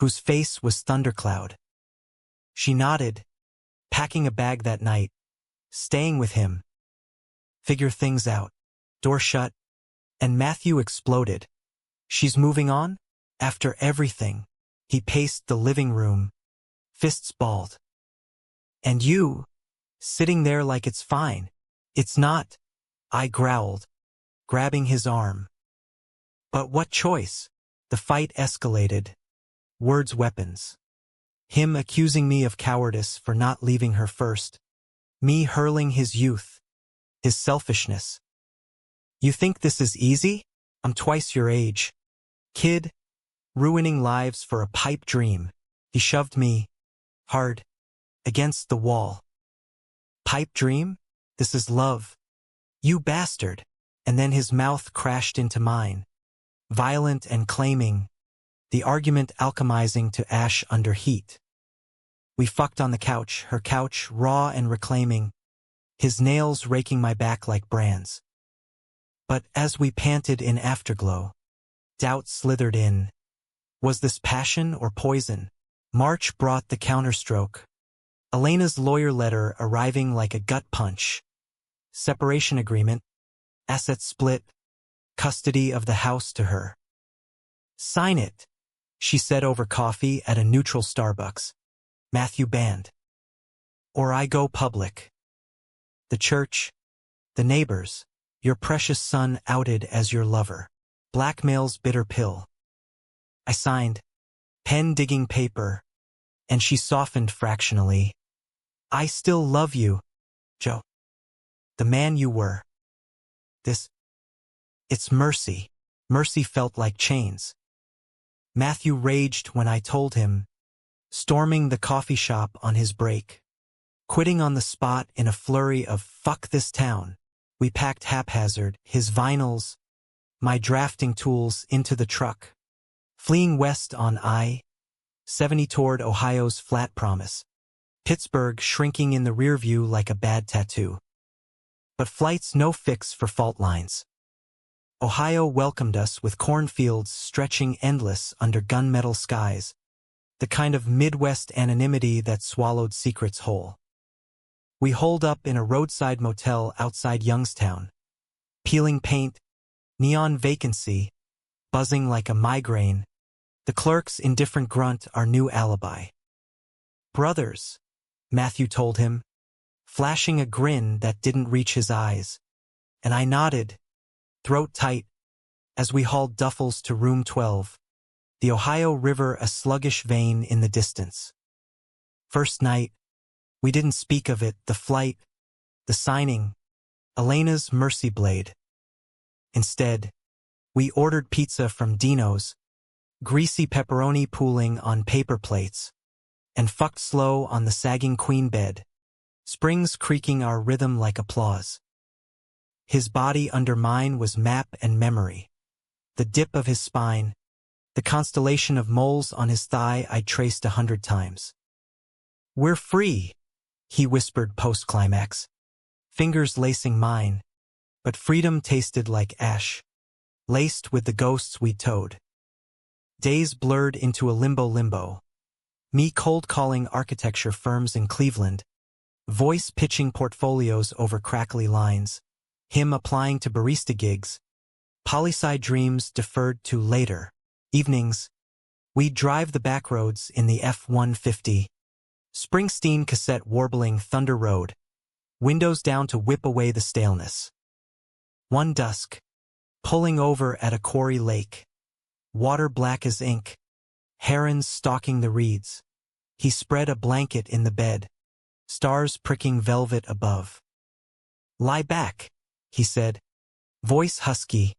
whose face was thundercloud. She nodded, packing a bag that night, staying with him. Figure things out. Door shut, and Matthew exploded. She's moving on? After everything. He paced the living room, fists balled. And you, sitting there like it's fine. It's not, I growled, grabbing his arm. But what choice? The fight escalated. Words weapons. Him accusing me of cowardice for not leaving her first. Me hurling his youth. His selfishness. You think this is easy? I'm twice your age. Kid. Ruining lives for a pipe dream. He shoved me. Hard. Against the wall. Pipe dream? This is love. You bastard. And then his mouth crashed into mine. Violent and claiming. The argument alchemizing to ash under heat. We fucked on the couch, her couch raw and reclaiming. His nails raking my back like brands. But as we panted in afterglow, doubt slithered in. Was this passion or poison? March brought the counterstroke. Elena's lawyer letter arriving like a gut punch. Separation agreement. Assets split. Custody of the house to her. Sign it, she said over coffee at a neutral Starbucks. Matthew banned. Or I go public. The church. The neighbors. Your precious son outed as your lover. Blackmail's bitter pill. I signed. Pen digging paper. And she softened fractionally. I still love you, Joe. The man you were. It's mercy. Mercy felt like chains. Matthew raged when I told him, storming the coffee shop on his break. Quitting on the spot in a flurry of "fuck this town." We packed haphazard, his vinyls, my drafting tools into the truck. Fleeing west on I-70 toward Ohio's flat promise. Pittsburgh shrinking in the rearview like a bad tattoo. But flight's no fix for fault lines. Ohio welcomed us with cornfields stretching endless under gunmetal skies, the kind of Midwest anonymity that swallowed secrets whole. We holed up in a roadside motel outside Youngstown. Peeling paint, neon vacancy, buzzing like a migraine, the clerk's indifferent grunt our new alibi. "Brothers," Matthew told him, flashing a grin that didn't reach his eyes, and I nodded, throat tight, as we hauled duffels to room 12, the Ohio River a sluggish vein in the distance. First night, we didn't speak of it, the flight, the signing, Elena's mercy blade. Instead, we ordered pizza from Dino's, greasy pepperoni pooling on paper plates, and fucked slow on the sagging queen bed, springs creaking our rhythm like applause. His body under mine was map and memory. The dip of his spine, the constellation of moles on his thigh I traced 100 times. "We're free," he whispered post-climax, fingers lacing mine, but freedom tasted like ash, laced with the ghosts we'd towed. Days blurred into a limbo. Me cold-calling architecture firms in Cleveland, voice pitching portfolios over crackly lines, him applying to barista gigs, poli-sci dreams deferred to later. Evenings, we'd drive the backroads in the F-150, Springsteen cassette warbling Thunder Road, windows down to whip away the staleness. One dusk, pulling over at a quarry lake, water black as ink, herons stalking the reeds. He spread a blanket in the bed, stars pricking velvet above. "Lie back," he said, voice husky,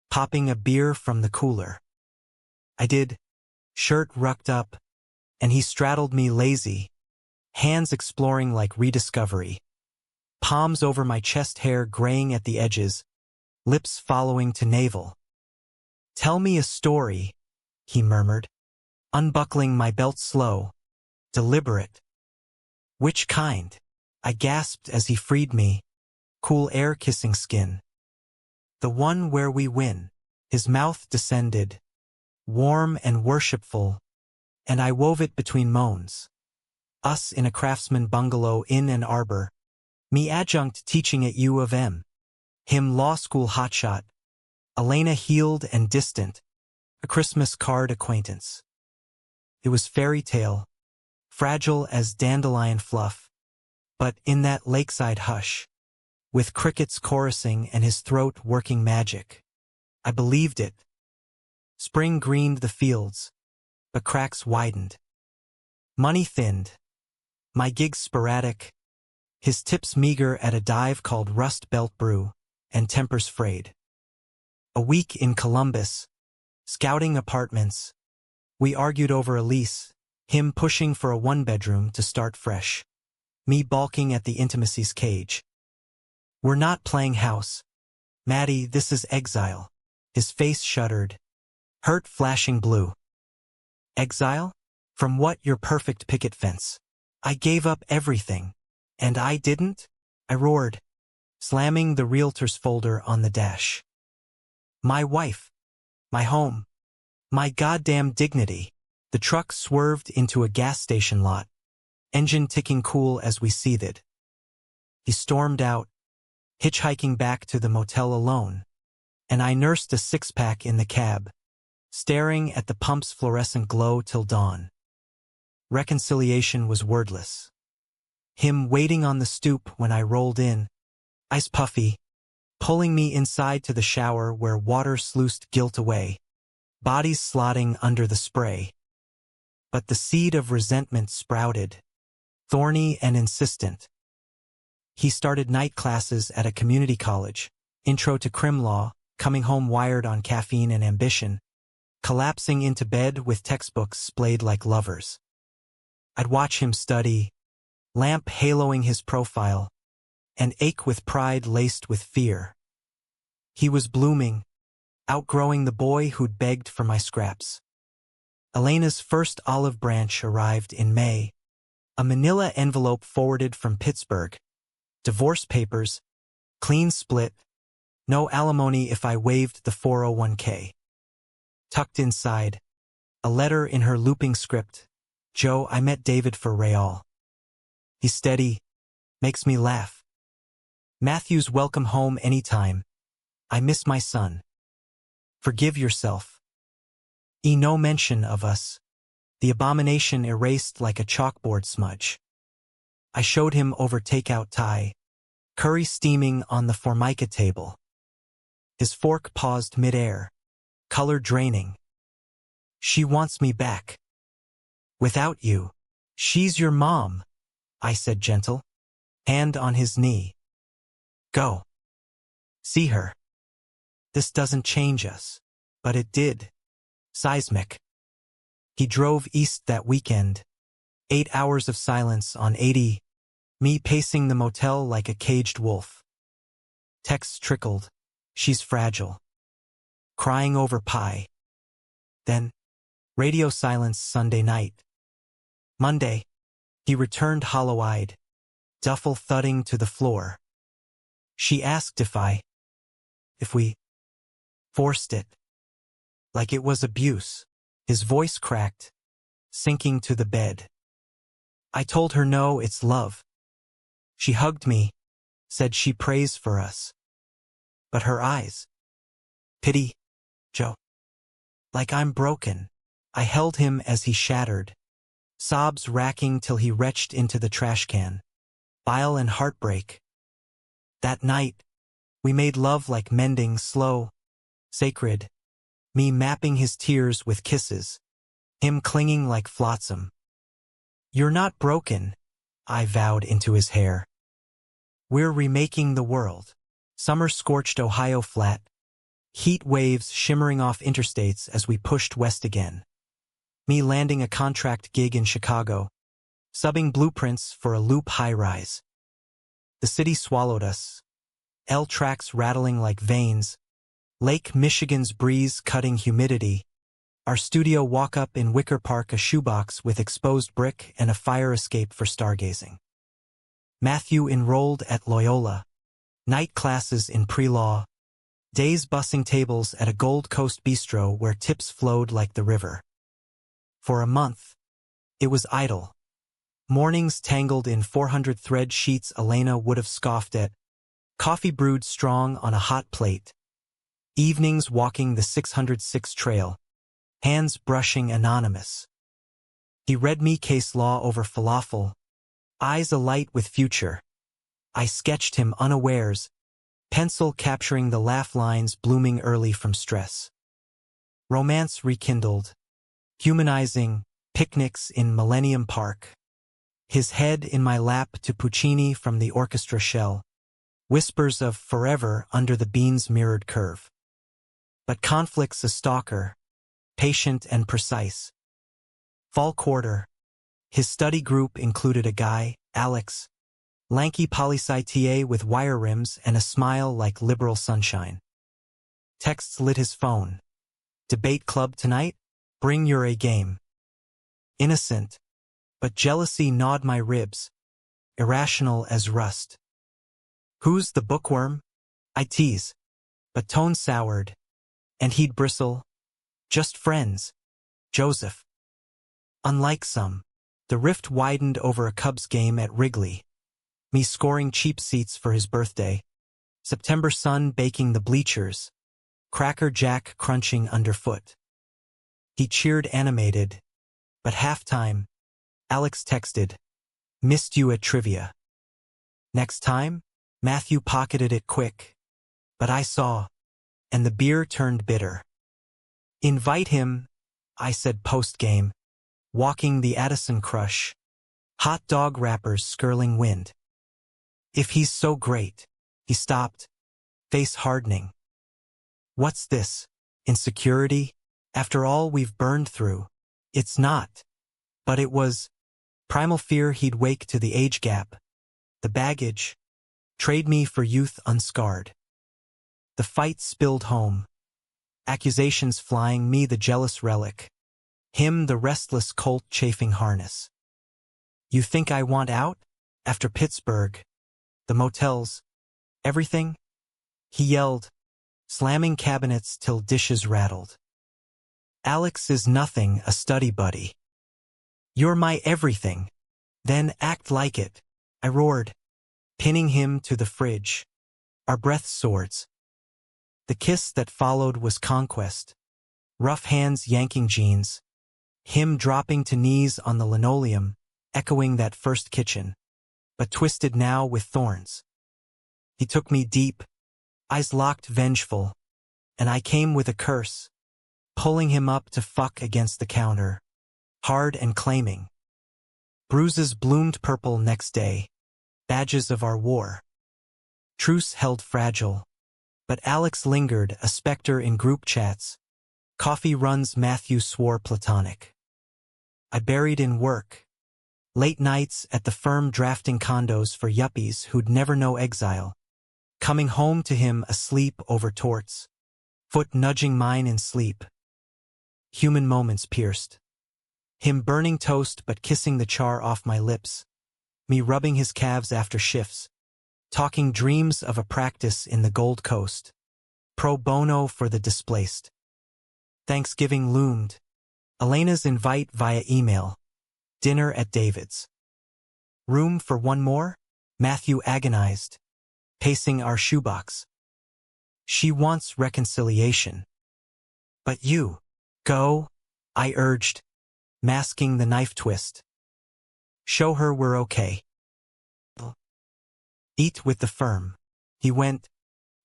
popping a beer from the cooler. I did, shirt rucked up, and he straddled me lazy, hands exploring like rediscovery, palms over my chest hair graying at the edges, lips following to navel. "Tell me a story," he murmured, unbuckling my belt slow, deliberate. "Which kind?" I gasped as he freed me, cool air kissing skin. "The one where we win." His mouth descended, warm and worshipful, and I wove it between moans. Us in a craftsman bungalow in Ann Arbor, me adjunct teaching at U of M, him law school hotshot, Elena healed and distant, a Christmas card acquaintance. It was fairy tale, fragile as dandelion fluff, but in that lakeside hush, with crickets chorusing and his throat working magic, I believed it. Spring greened the fields, but cracks widened. Money thinned. My gigs sporadic, his tips meager at a dive called Rust Belt Brew, and tempers frayed. A week in Columbus, scouting apartments, we argued over a lease, him pushing for a one-bedroom to start fresh, me balking at the intimacy's cage. "We're not playing house. Maddie, this is exile." His face shuddered, hurt flashing blue. "Exile? From what? Your perfect picket fence. I gave up everything. And I didn't?" I roared, slamming the realtor's folder on the dash. "My wife. My home. My goddamn dignity." The truck swerved into a gas station lot, engine ticking cool as we seethed. He stormed out, hitchhiking back to the motel alone, and I nursed a six-pack in the cab, staring at the pump's fluorescent glow till dawn. Reconciliation was wordless. Him waiting on the stoop when I rolled in, ice puffy, pulling me inside to the shower where water sluiced guilt away, bodies slotting under the spray. But the seed of resentment sprouted, thorny and insistent. He started night classes at a community college, intro to crim law, coming home wired on caffeine and ambition, collapsing into bed with textbooks splayed like lovers. I'd watch him study, lamp haloing his profile, and ache with pride laced with fear. He was blooming, outgrowing the boy who'd begged for my scraps. Elena's first olive branch arrived in May, a manila envelope forwarded from Pittsburgh, divorce papers, clean split, no alimony if I waived the 401k. Tucked inside, a letter in her looping script, "Joe, I met David for Real. He's steady, makes me laugh. Matthew's welcome home anytime. I miss my son. Forgive yourself." No mention of us. The abomination erased like a chalkboard smudge. I showed him over takeout Thai, curry steaming on the formica table. His fork paused midair, color draining. "She wants me back. Without you. She's your mom," I said gentle, hand on his knee. "Go. See her. This doesn't change us." But it did. Seismic. He drove east that weekend. 8 hours of silence on 80, me pacing the motel like a caged wolf. Texts trickled. "She's fragile." Crying over pie. Then, radio silence Sunday night. Monday, he returned hollow-eyed, duffel thudding to the floor. She asked if we forced it. Like it was abuse. His voice cracked, sinking to the bed. I told her no, it's love. She hugged me, said she prays for us. But her eyes. Pity, Joe. Like I'm broken. I held him as he shattered, sobs racking till he retched into the trash can. Bile and heartbreak. That night, we made love like mending, slow, sacred. Me mapping his tears with kisses, him clinging like flotsam. "You're not broken," I vowed into his hair. "We're remaking the world." Summer scorched Ohio flat, heat waves shimmering off interstates as we pushed west again. Me landing a contract gig in Chicago, subbing blueprints for a loop high-rise. The city swallowed us, L tracks rattling like veins, Lake Michigan's breeze cutting humidity, our studio walk-up in Wicker Park a shoebox with exposed brick and a fire escape for stargazing. Matthew enrolled at Loyola, night classes in pre-law, days bussing tables at a Gold Coast bistro where tips flowed like the river. For a month, it was idle. Mornings tangled in 400 thread sheets Elena would have scoffed at, coffee brewed strong on a hot plate. Evenings walking the 606 trail, hands brushing anonymous. He read me case law over falafel, eyes alight with future. I sketched him unawares, pencil capturing the laugh lines blooming early from stress. Romance rekindled, humanizing, picnics in Millennium Park. His head in my lap to Puccini from the orchestra shell, whispers of forever under the bean's mirrored curve. But conflict's a stalker, patient and precise. Fall quarter. His study group included a guy, Alex, lanky poli-sci TA with wire rims and a smile like liberal sunshine. Texts lit his phone. Debate club tonight? Bring your A game. Innocent, but jealousy gnawed my ribs, irrational as rust. Who's the bookworm? I tease, but tone soured, and he'd bristle. Just friends. Joseph. Unlike some, the rift widened over a Cubs game at Wrigley, me scoring cheap seats for his birthday, September sun baking the bleachers, Cracker Jack crunching underfoot. He cheered animated, but halftime, Alex texted, "Missed you at trivia." Next time, Matthew pocketed it quick, but I saw, and the beer turned bitter. Invite him, I said post-game, walking the Addison crush, Hot dog wrappers skirling wind. If he's so great. He stopped, face hardening. What's this? Insecurity? After all we've burned through. It's not. But it was. Primal fear he'd wake to the age gap. The baggage. Trade me for youth unscarred. The fight spilled home. Accusations flying, me the jealous relic. Him the restless colt chafing harness. You think I want out? After Pittsburgh. The motels. Everything? He yelled, slamming cabinets till dishes rattled. Alex is nothing, a study buddy. You're my everything. Then act like it, I roared, pinning him to the fridge. Our breaths swords. The kiss that followed was conquest. Rough hands yanking jeans. Him dropping to knees on the linoleum, echoing that first kitchen. But twisted now with thorns. He took me deep, eyes locked vengeful, and I came with a curse, pulling him up to fuck against the counter, hard and claiming. Bruises bloomed purple next day, badges of our war. Truce held fragile, but Alex lingered, a specter in group chats. Coffee runs Matthew swore platonic. I buried in work. Late nights at the firm drafting condos for yuppies who'd never know exile. Coming home to him asleep over torts. Foot nudging mine in sleep. Human moments pierced. Him burning toast but kissing the char off my lips. Me rubbing his calves after shifts. Talking dreams of a practice in the Gold Coast. Pro bono for the displaced. Thanksgiving loomed. Elena's invite via email. Dinner at David's. Room for one more? Matthew agonized, pacing our shoebox. She wants reconciliation. But you, go, I urged, masking the knife twist. Show her we're okay. Eat with the firm. He went,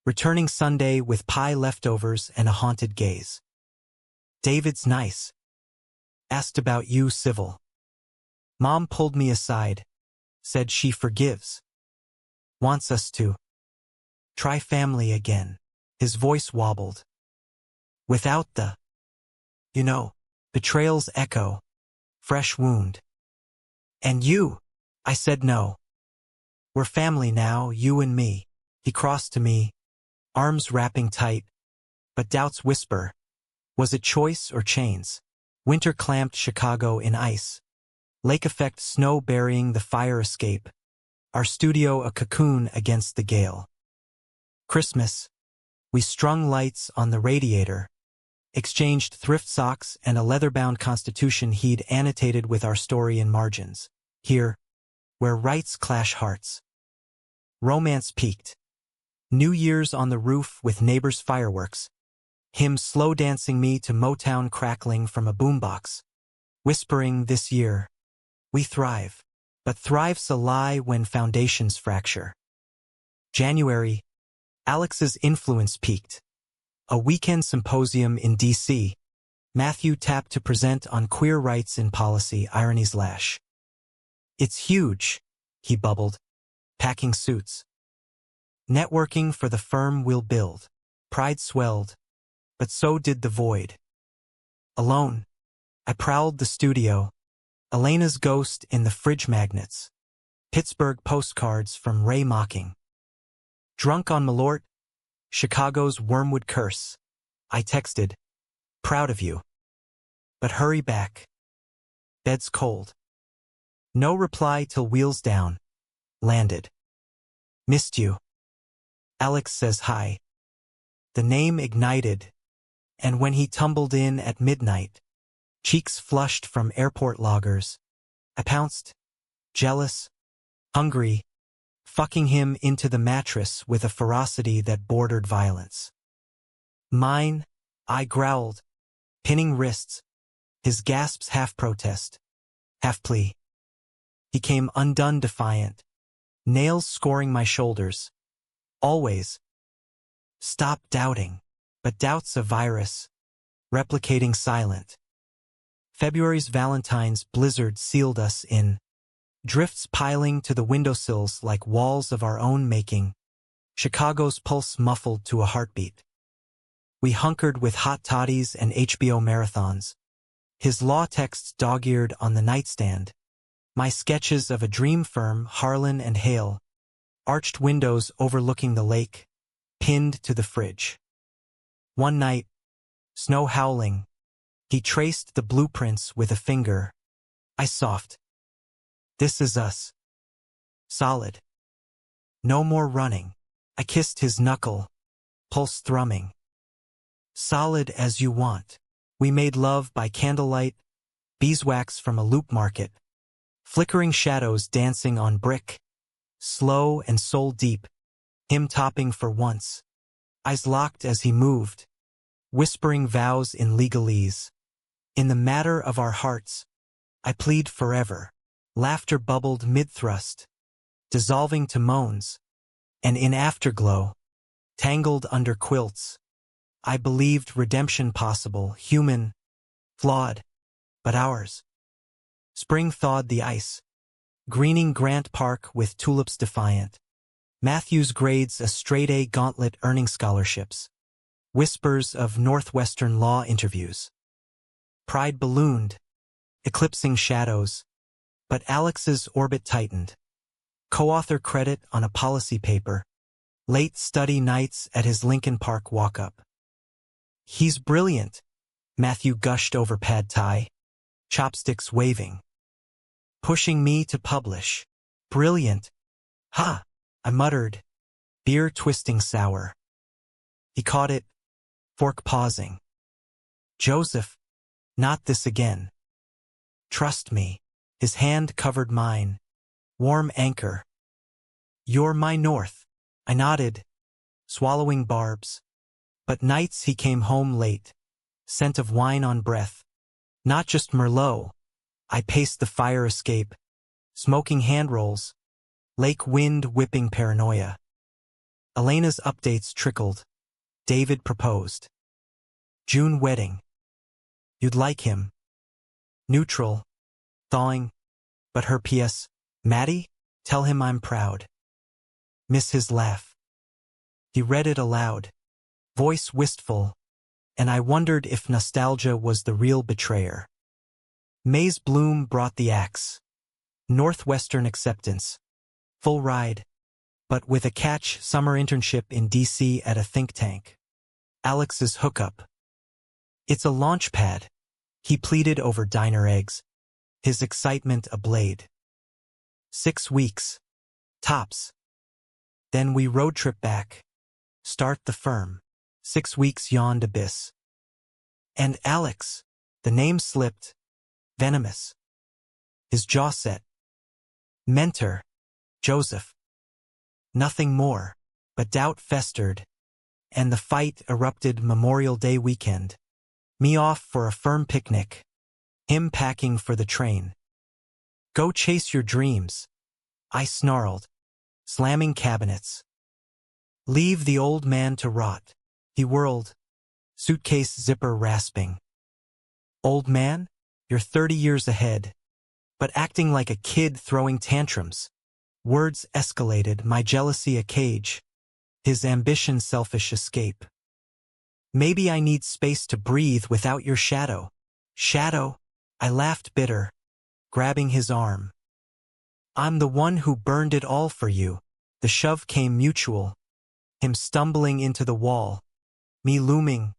returning Sunday with pie leftovers and a haunted gaze. David's nice. Asked about you civil. Mom pulled me aside, said she forgives. Wants us to try family again. His voice wobbled. Without the, betrayal's echo, fresh wound. And you, I said no. We're family now, you and me. He crossed to me, arms wrapping tight, but doubts whisper. Was it choice or chains? Winter clamped Chicago in ice. Lake effect snow burying the fire escape. Our studio a cocoon against the gale. Christmas. We strung lights on the radiator. Exchanged thrift socks and a leather-bound constitution he'd annotated with our story in margins. Here, where rights clash hearts. Romance peaked. New Year's on the roof with neighbors' fireworks. Him slow dancing me to Motown crackling from a boombox. Whispering this year. We thrive. But thrive's a lie when foundations fracture. January. Alex's influence peaked. A weekend symposium in D.C. Matthew tapped to present on queer rights in policy, irony's lash. It's huge, he bubbled, packing suits. Networking for the firm we'll build. Pride swelled, but so did the void. Alone, I prowled the studio. Elena's ghost in the fridge magnets. Pittsburgh postcards from Ray mocking. Drunk on Malort, Chicago's wormwood curse. I texted, proud of you. But hurry back. Bed's cold. No reply till wheels down. Landed. Missed you. Alex says hi. The name ignited, and when he tumbled in at midnight, cheeks flushed from airport loggers, I pounced, jealous, hungry, fucking him into the mattress with a ferocity that bordered violence. Mine, I growled, pinning wrists, his gasps half protest, half plea. He came undone defiant, nails scoring my shoulders. Always. Stop doubting, but doubt's a virus, replicating silent. February's Valentine's blizzard sealed us in. drifts piling to the windowsills like walls of our own making, Chicago's pulse muffled to a heartbeat. We hunkered with hot toddies and HBO marathons, his law texts dog-eared on the nightstand, my sketches of a dream firm, Harlan and Hale, arched windows overlooking the lake, pinned to the fridge. One night, snow howling, he traced the blueprints with a finger. I soft. This is us. Solid. No more running. I kissed his knuckle, pulse thrumming. Solid as you want. We made love by candlelight, beeswax from a loop market, flickering shadows dancing on brick, slow and soul deep, him topping for once, eyes locked as he moved, whispering vows in legalese. In the matter of our hearts, I plead forever. Laughter bubbled mid-thrust, dissolving to moans, and in afterglow, tangled under quilts, I believed redemption possible, human, flawed, but ours. Spring thawed the ice, greening Grant Park with tulips defiant. Matthews grades a straight-A gauntlet earning scholarships. Whispers of Northwestern law interviews. Pride ballooned, eclipsing shadows, but Alex's orbit tightened. Co-author credit on a policy paper. Late study nights at his Lincoln Park walk-up. He's brilliant, Matthew gushed over pad thai, chopsticks waving. Pushing me to publish. Brilliant. Ha! I muttered, beer twisting sour. He caught it, fork pausing. Joseph, not this again. Trust me. His hand covered mine. Warm anchor. You're my north. I nodded, swallowing barbs. But nights he came home late, scent of wine on breath. Not just Merlot. I paced the fire escape, smoking hand rolls, lake wind whipping paranoia. Elena's updates trickled. David proposed. June wedding. You'd like him. Neutral. Thawing. But her PS, Maddie, tell him I'm proud. Miss his laugh. He read it aloud, voice wistful, and I wondered if nostalgia was the real betrayer. May's bloom brought the axe. Northwestern acceptance. Full ride. But with a catch, summer internship in D.C. at a think tank. Alex's hookup. It's a launch pad. He pleaded over diner eggs, his excitement ablaze. 6 weeks. Tops. Then we road trip back. Start the firm. 6 weeks yawned abyss. And Alex, the name slipped. Venomous. His jaw set. Mentor. Joseph. Nothing more, but doubt festered, and the fight erupted Memorial Day weekend. Me off for a firm picnic. Him packing for the train. Go chase your dreams. I snarled, slamming cabinets. Leave the old man to rot. He whirled, suitcase zipper rasping. Old man, you're 30 years ahead, but acting like a kid throwing tantrums. Words escalated, my jealousy a cage, his ambition selfish escape. Maybe I need space to breathe without your shadow. Shadow, I laughed bitter, grabbing his arm. I'm the one who burned it all for you. The shove came mutual, him stumbling into the wall, me looming,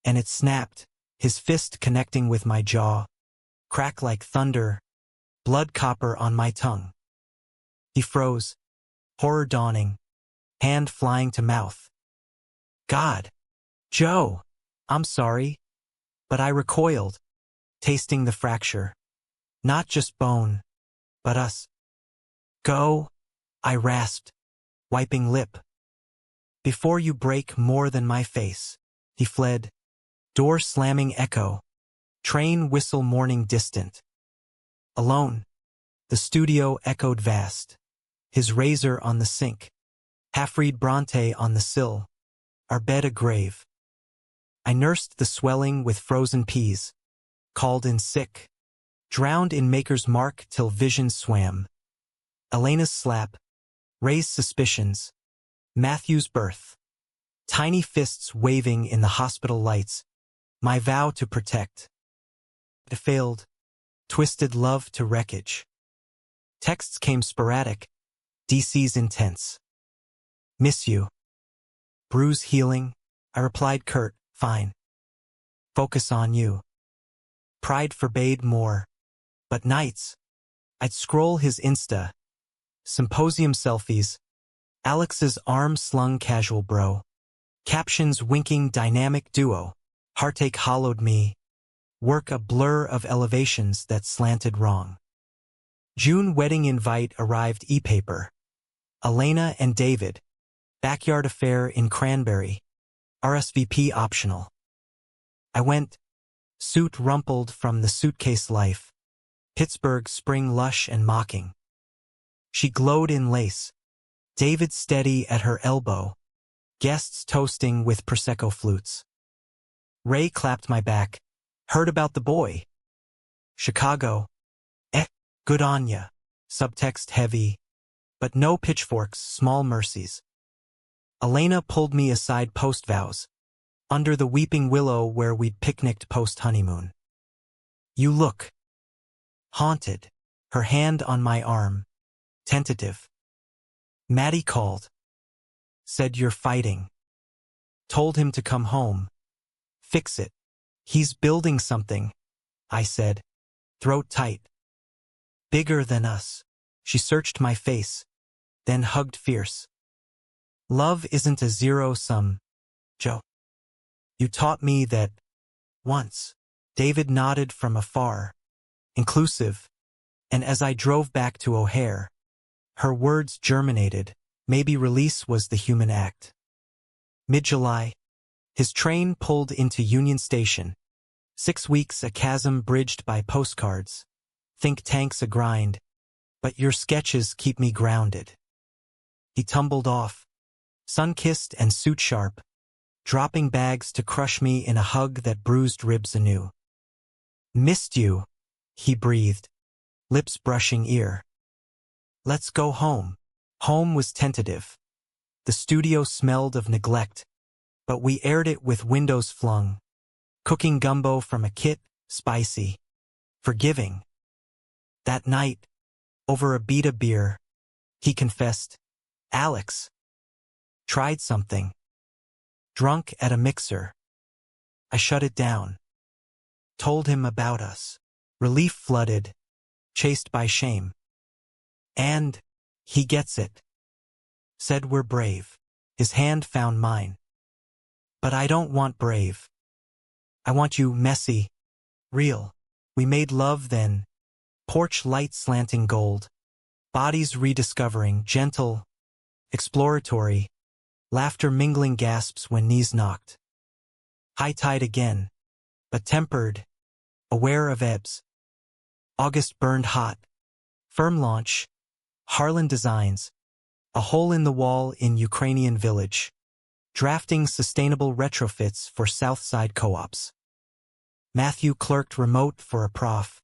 and it snapped, his fist connecting with my jaw. Crack like thunder, blood copper on my tongue. He froze, horror dawning, hand flying to mouth. God, Joe, I'm sorry, but I recoiled, tasting the fracture. Not just bone, but us. Go, I rasped, wiping lip. Before you break more than my face. He fled, door slamming echo, train whistle mourning distant. Alone, the studio echoed vast. His razor on the sink, half-read Bronte on the sill, our bed a grave. I nursed the swelling with frozen peas, called in sick, drowned in Maker's Mark till vision swam. Elena's slap raised suspicions. Matthew's birth. Tiny fists waving in the hospital lights. My vow to protect. It failed. Twisted love to wreckage. Texts came sporadic. DC's intense. Miss you. Bruise healing. I replied curt, fine. Focus on you. Pride forbade more. But nights. I'd scroll his Insta. Symposium selfies. Alex's arm-slung casual bro. Captions winking dynamic duo. Heartache hollowed me. Work a blur of elevations that slanted wrong. June wedding invite arrived e-paper. Elena and David. Backyard affair in Cranberry. RSVP optional. I went. Suit rumpled from the suitcase life. Pittsburgh spring lush and mocking. She glowed in lace. David steady at her elbow. Guests toasting with Prosecco flutes. Ray clapped my back. Heard about the boy. Chicago. Good on ya. Subtext heavy. But no pitchforks, small mercies. Elena pulled me aside post-vows. Under the weeping willow where we'd picnicked post-honeymoon. You look haunted. Her hand on my arm. Tentative. Maddie called. Said you're fighting. Told him to come home. Fix it. He's building something, I said. Throat tight. Bigger than us. She searched my face. Then hugged fierce. Love isn't a zero-sum, Joe. You taught me that once. David nodded from afar. Inclusive. And as I drove back to O'Hare, her words germinated. Maybe release was the human act. Mid-July. His train pulled into Union Station. 6 weeks a chasm bridged by postcards. Think tanks a grind. But your sketches keep me grounded. He tumbled off. Sun-kissed and suit-sharp. Dropping bags to crush me in a hug that bruised ribs anew. Missed you, he breathed. Lips brushing ear. Let's go home. Home was tentative. The studio smelled of neglect. But we aired it with windows flung. Cooking gumbo from a kit, spicy. Forgiving. That night, over a beat of beer, he confessed, Alex. Tried something. Drunk at a mixer. I shut it down. Told him about us. Relief flooded. Chased by shame. And he gets it. Said we're brave. His hand found mine. But I don't want brave. I want you messy. Real. We made love then. Porch light slanting gold. Bodies rediscovering, gentle. Exploratory. Laughter mingling gasps when knees knocked. High tide again. But tempered. Aware of ebbs. August burned hot. Firm launch. Harlan Designs. A hole in the wall in Ukrainian village. Drafting sustainable retrofits for Southside co-ops. Matthew clerked remote for a prof.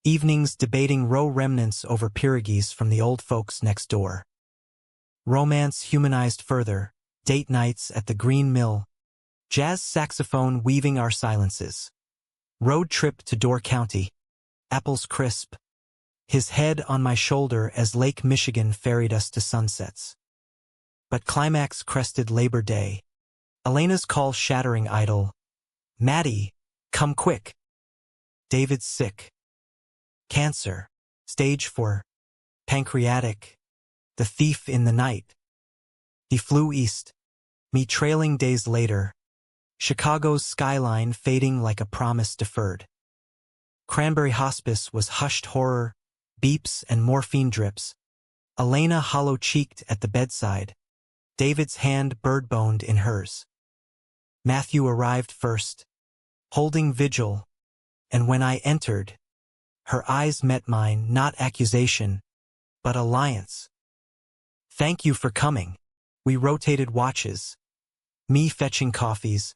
Evenings debating row remnants over pierogies from the old folks next door. Romance humanized further. Date nights at the Green Mill. Jazz saxophone weaving our silences. Road trip to Door County. Apples crisp. His head on my shoulder as Lake Michigan ferried us to sunsets. But climax crested Labor Day. Elena's call shattering idle. Maddie, come quick. David's sick. Cancer. Stage 4. Pancreatic. The thief in the night. He flew east. Me trailing days later. Chicago's skyline fading like a promise deferred. Cranberry Hospice was hushed horror, beeps and morphine drips. Elena hollow-cheeked at the bedside. David's hand bird-boned in hers. Matthew arrived first, holding vigil, and when I entered, her eyes met mine, not accusation, but alliance. Thank you for coming. We rotated watches. Me fetching coffees.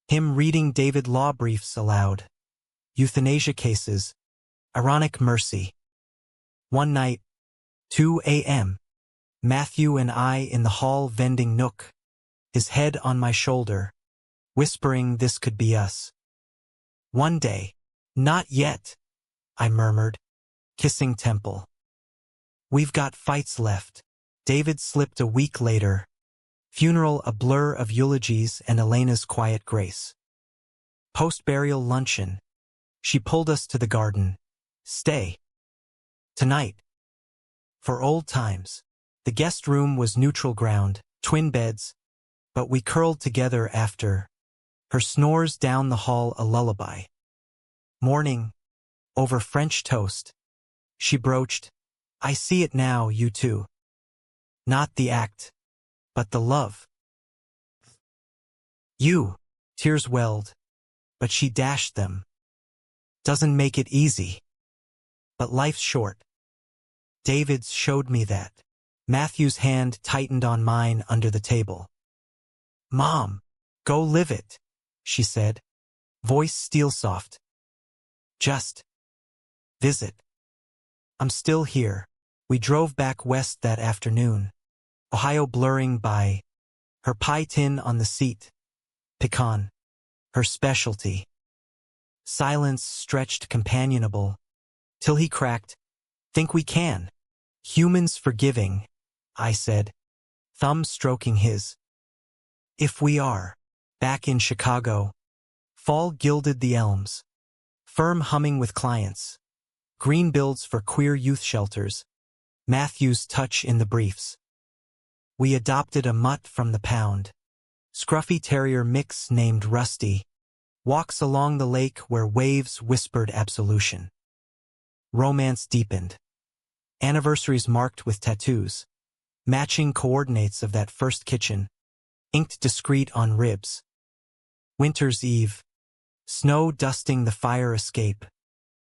Him reading David law briefs aloud. Euthanasia cases. Ironic mercy. One night, 2 a.m. Matthew and I in the hall vending nook, his head on my shoulder, whispering this could be us. One day. Not yet, I murmured, kissing Temple. We've got fights left. David slipped a week later. Funeral a blur of eulogies and Elena's quiet grace. Post-burial luncheon. She pulled us to the garden. Stay. Tonight. For old times. The guest room was neutral ground, twin beds, but we curled together after. Her snores down the hall a lullaby. Morning. Over French toast. She broached, I see it now, you two. Not the act, but the love. You. Tears welled, but she dashed them. Doesn't make it easy. But life's short. David's showed me that. Matthew's hand tightened on mine under the table. Mom, go live it, she said, voice steel-soft. Just visit. I'm still here. We drove back west that afternoon, Ohio blurring by. Her pie tin on the seat. Pecan. Her specialty. Silence stretched companionable, till he cracked, think we can. Humans forgiving, I said, thumb stroking his. If we are. Back in Chicago. Fall gilded the elms. Firm humming with clients. Green builds for queer youth shelters. Matthew's touch in the briefs. We adopted a mutt from the pound. Scruffy terrier mix named Rusty. Walks along the lake where waves whispered absolution. Romance deepened. Anniversaries marked with tattoos. Matching coordinates of that first kitchen. Inked discreet on ribs. Winter's Eve. Snow dusting the fire escape.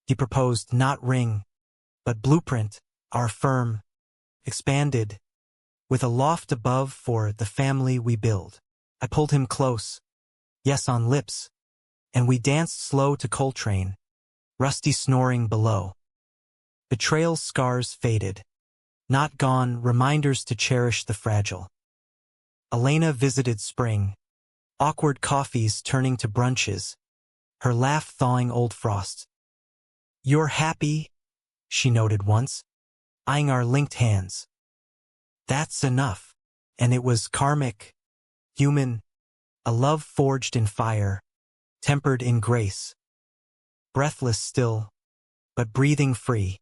He proposed not ring, but blueprint, our firm, expanded, with a loft above for the family we build. I pulled him close, yes on lips, and we danced slow to Coltrane, Rusty snoring below. Betrayal scars faded, not gone reminders to cherish the fragile. Elena visited spring, awkward coffees turning to brunches, her laugh thawing old frosts. You're happy, she noted once, eyeing our linked hands. That's enough, and it was karmic, human, a love forged in fire, tempered in grace. Breathless still, but breathing free.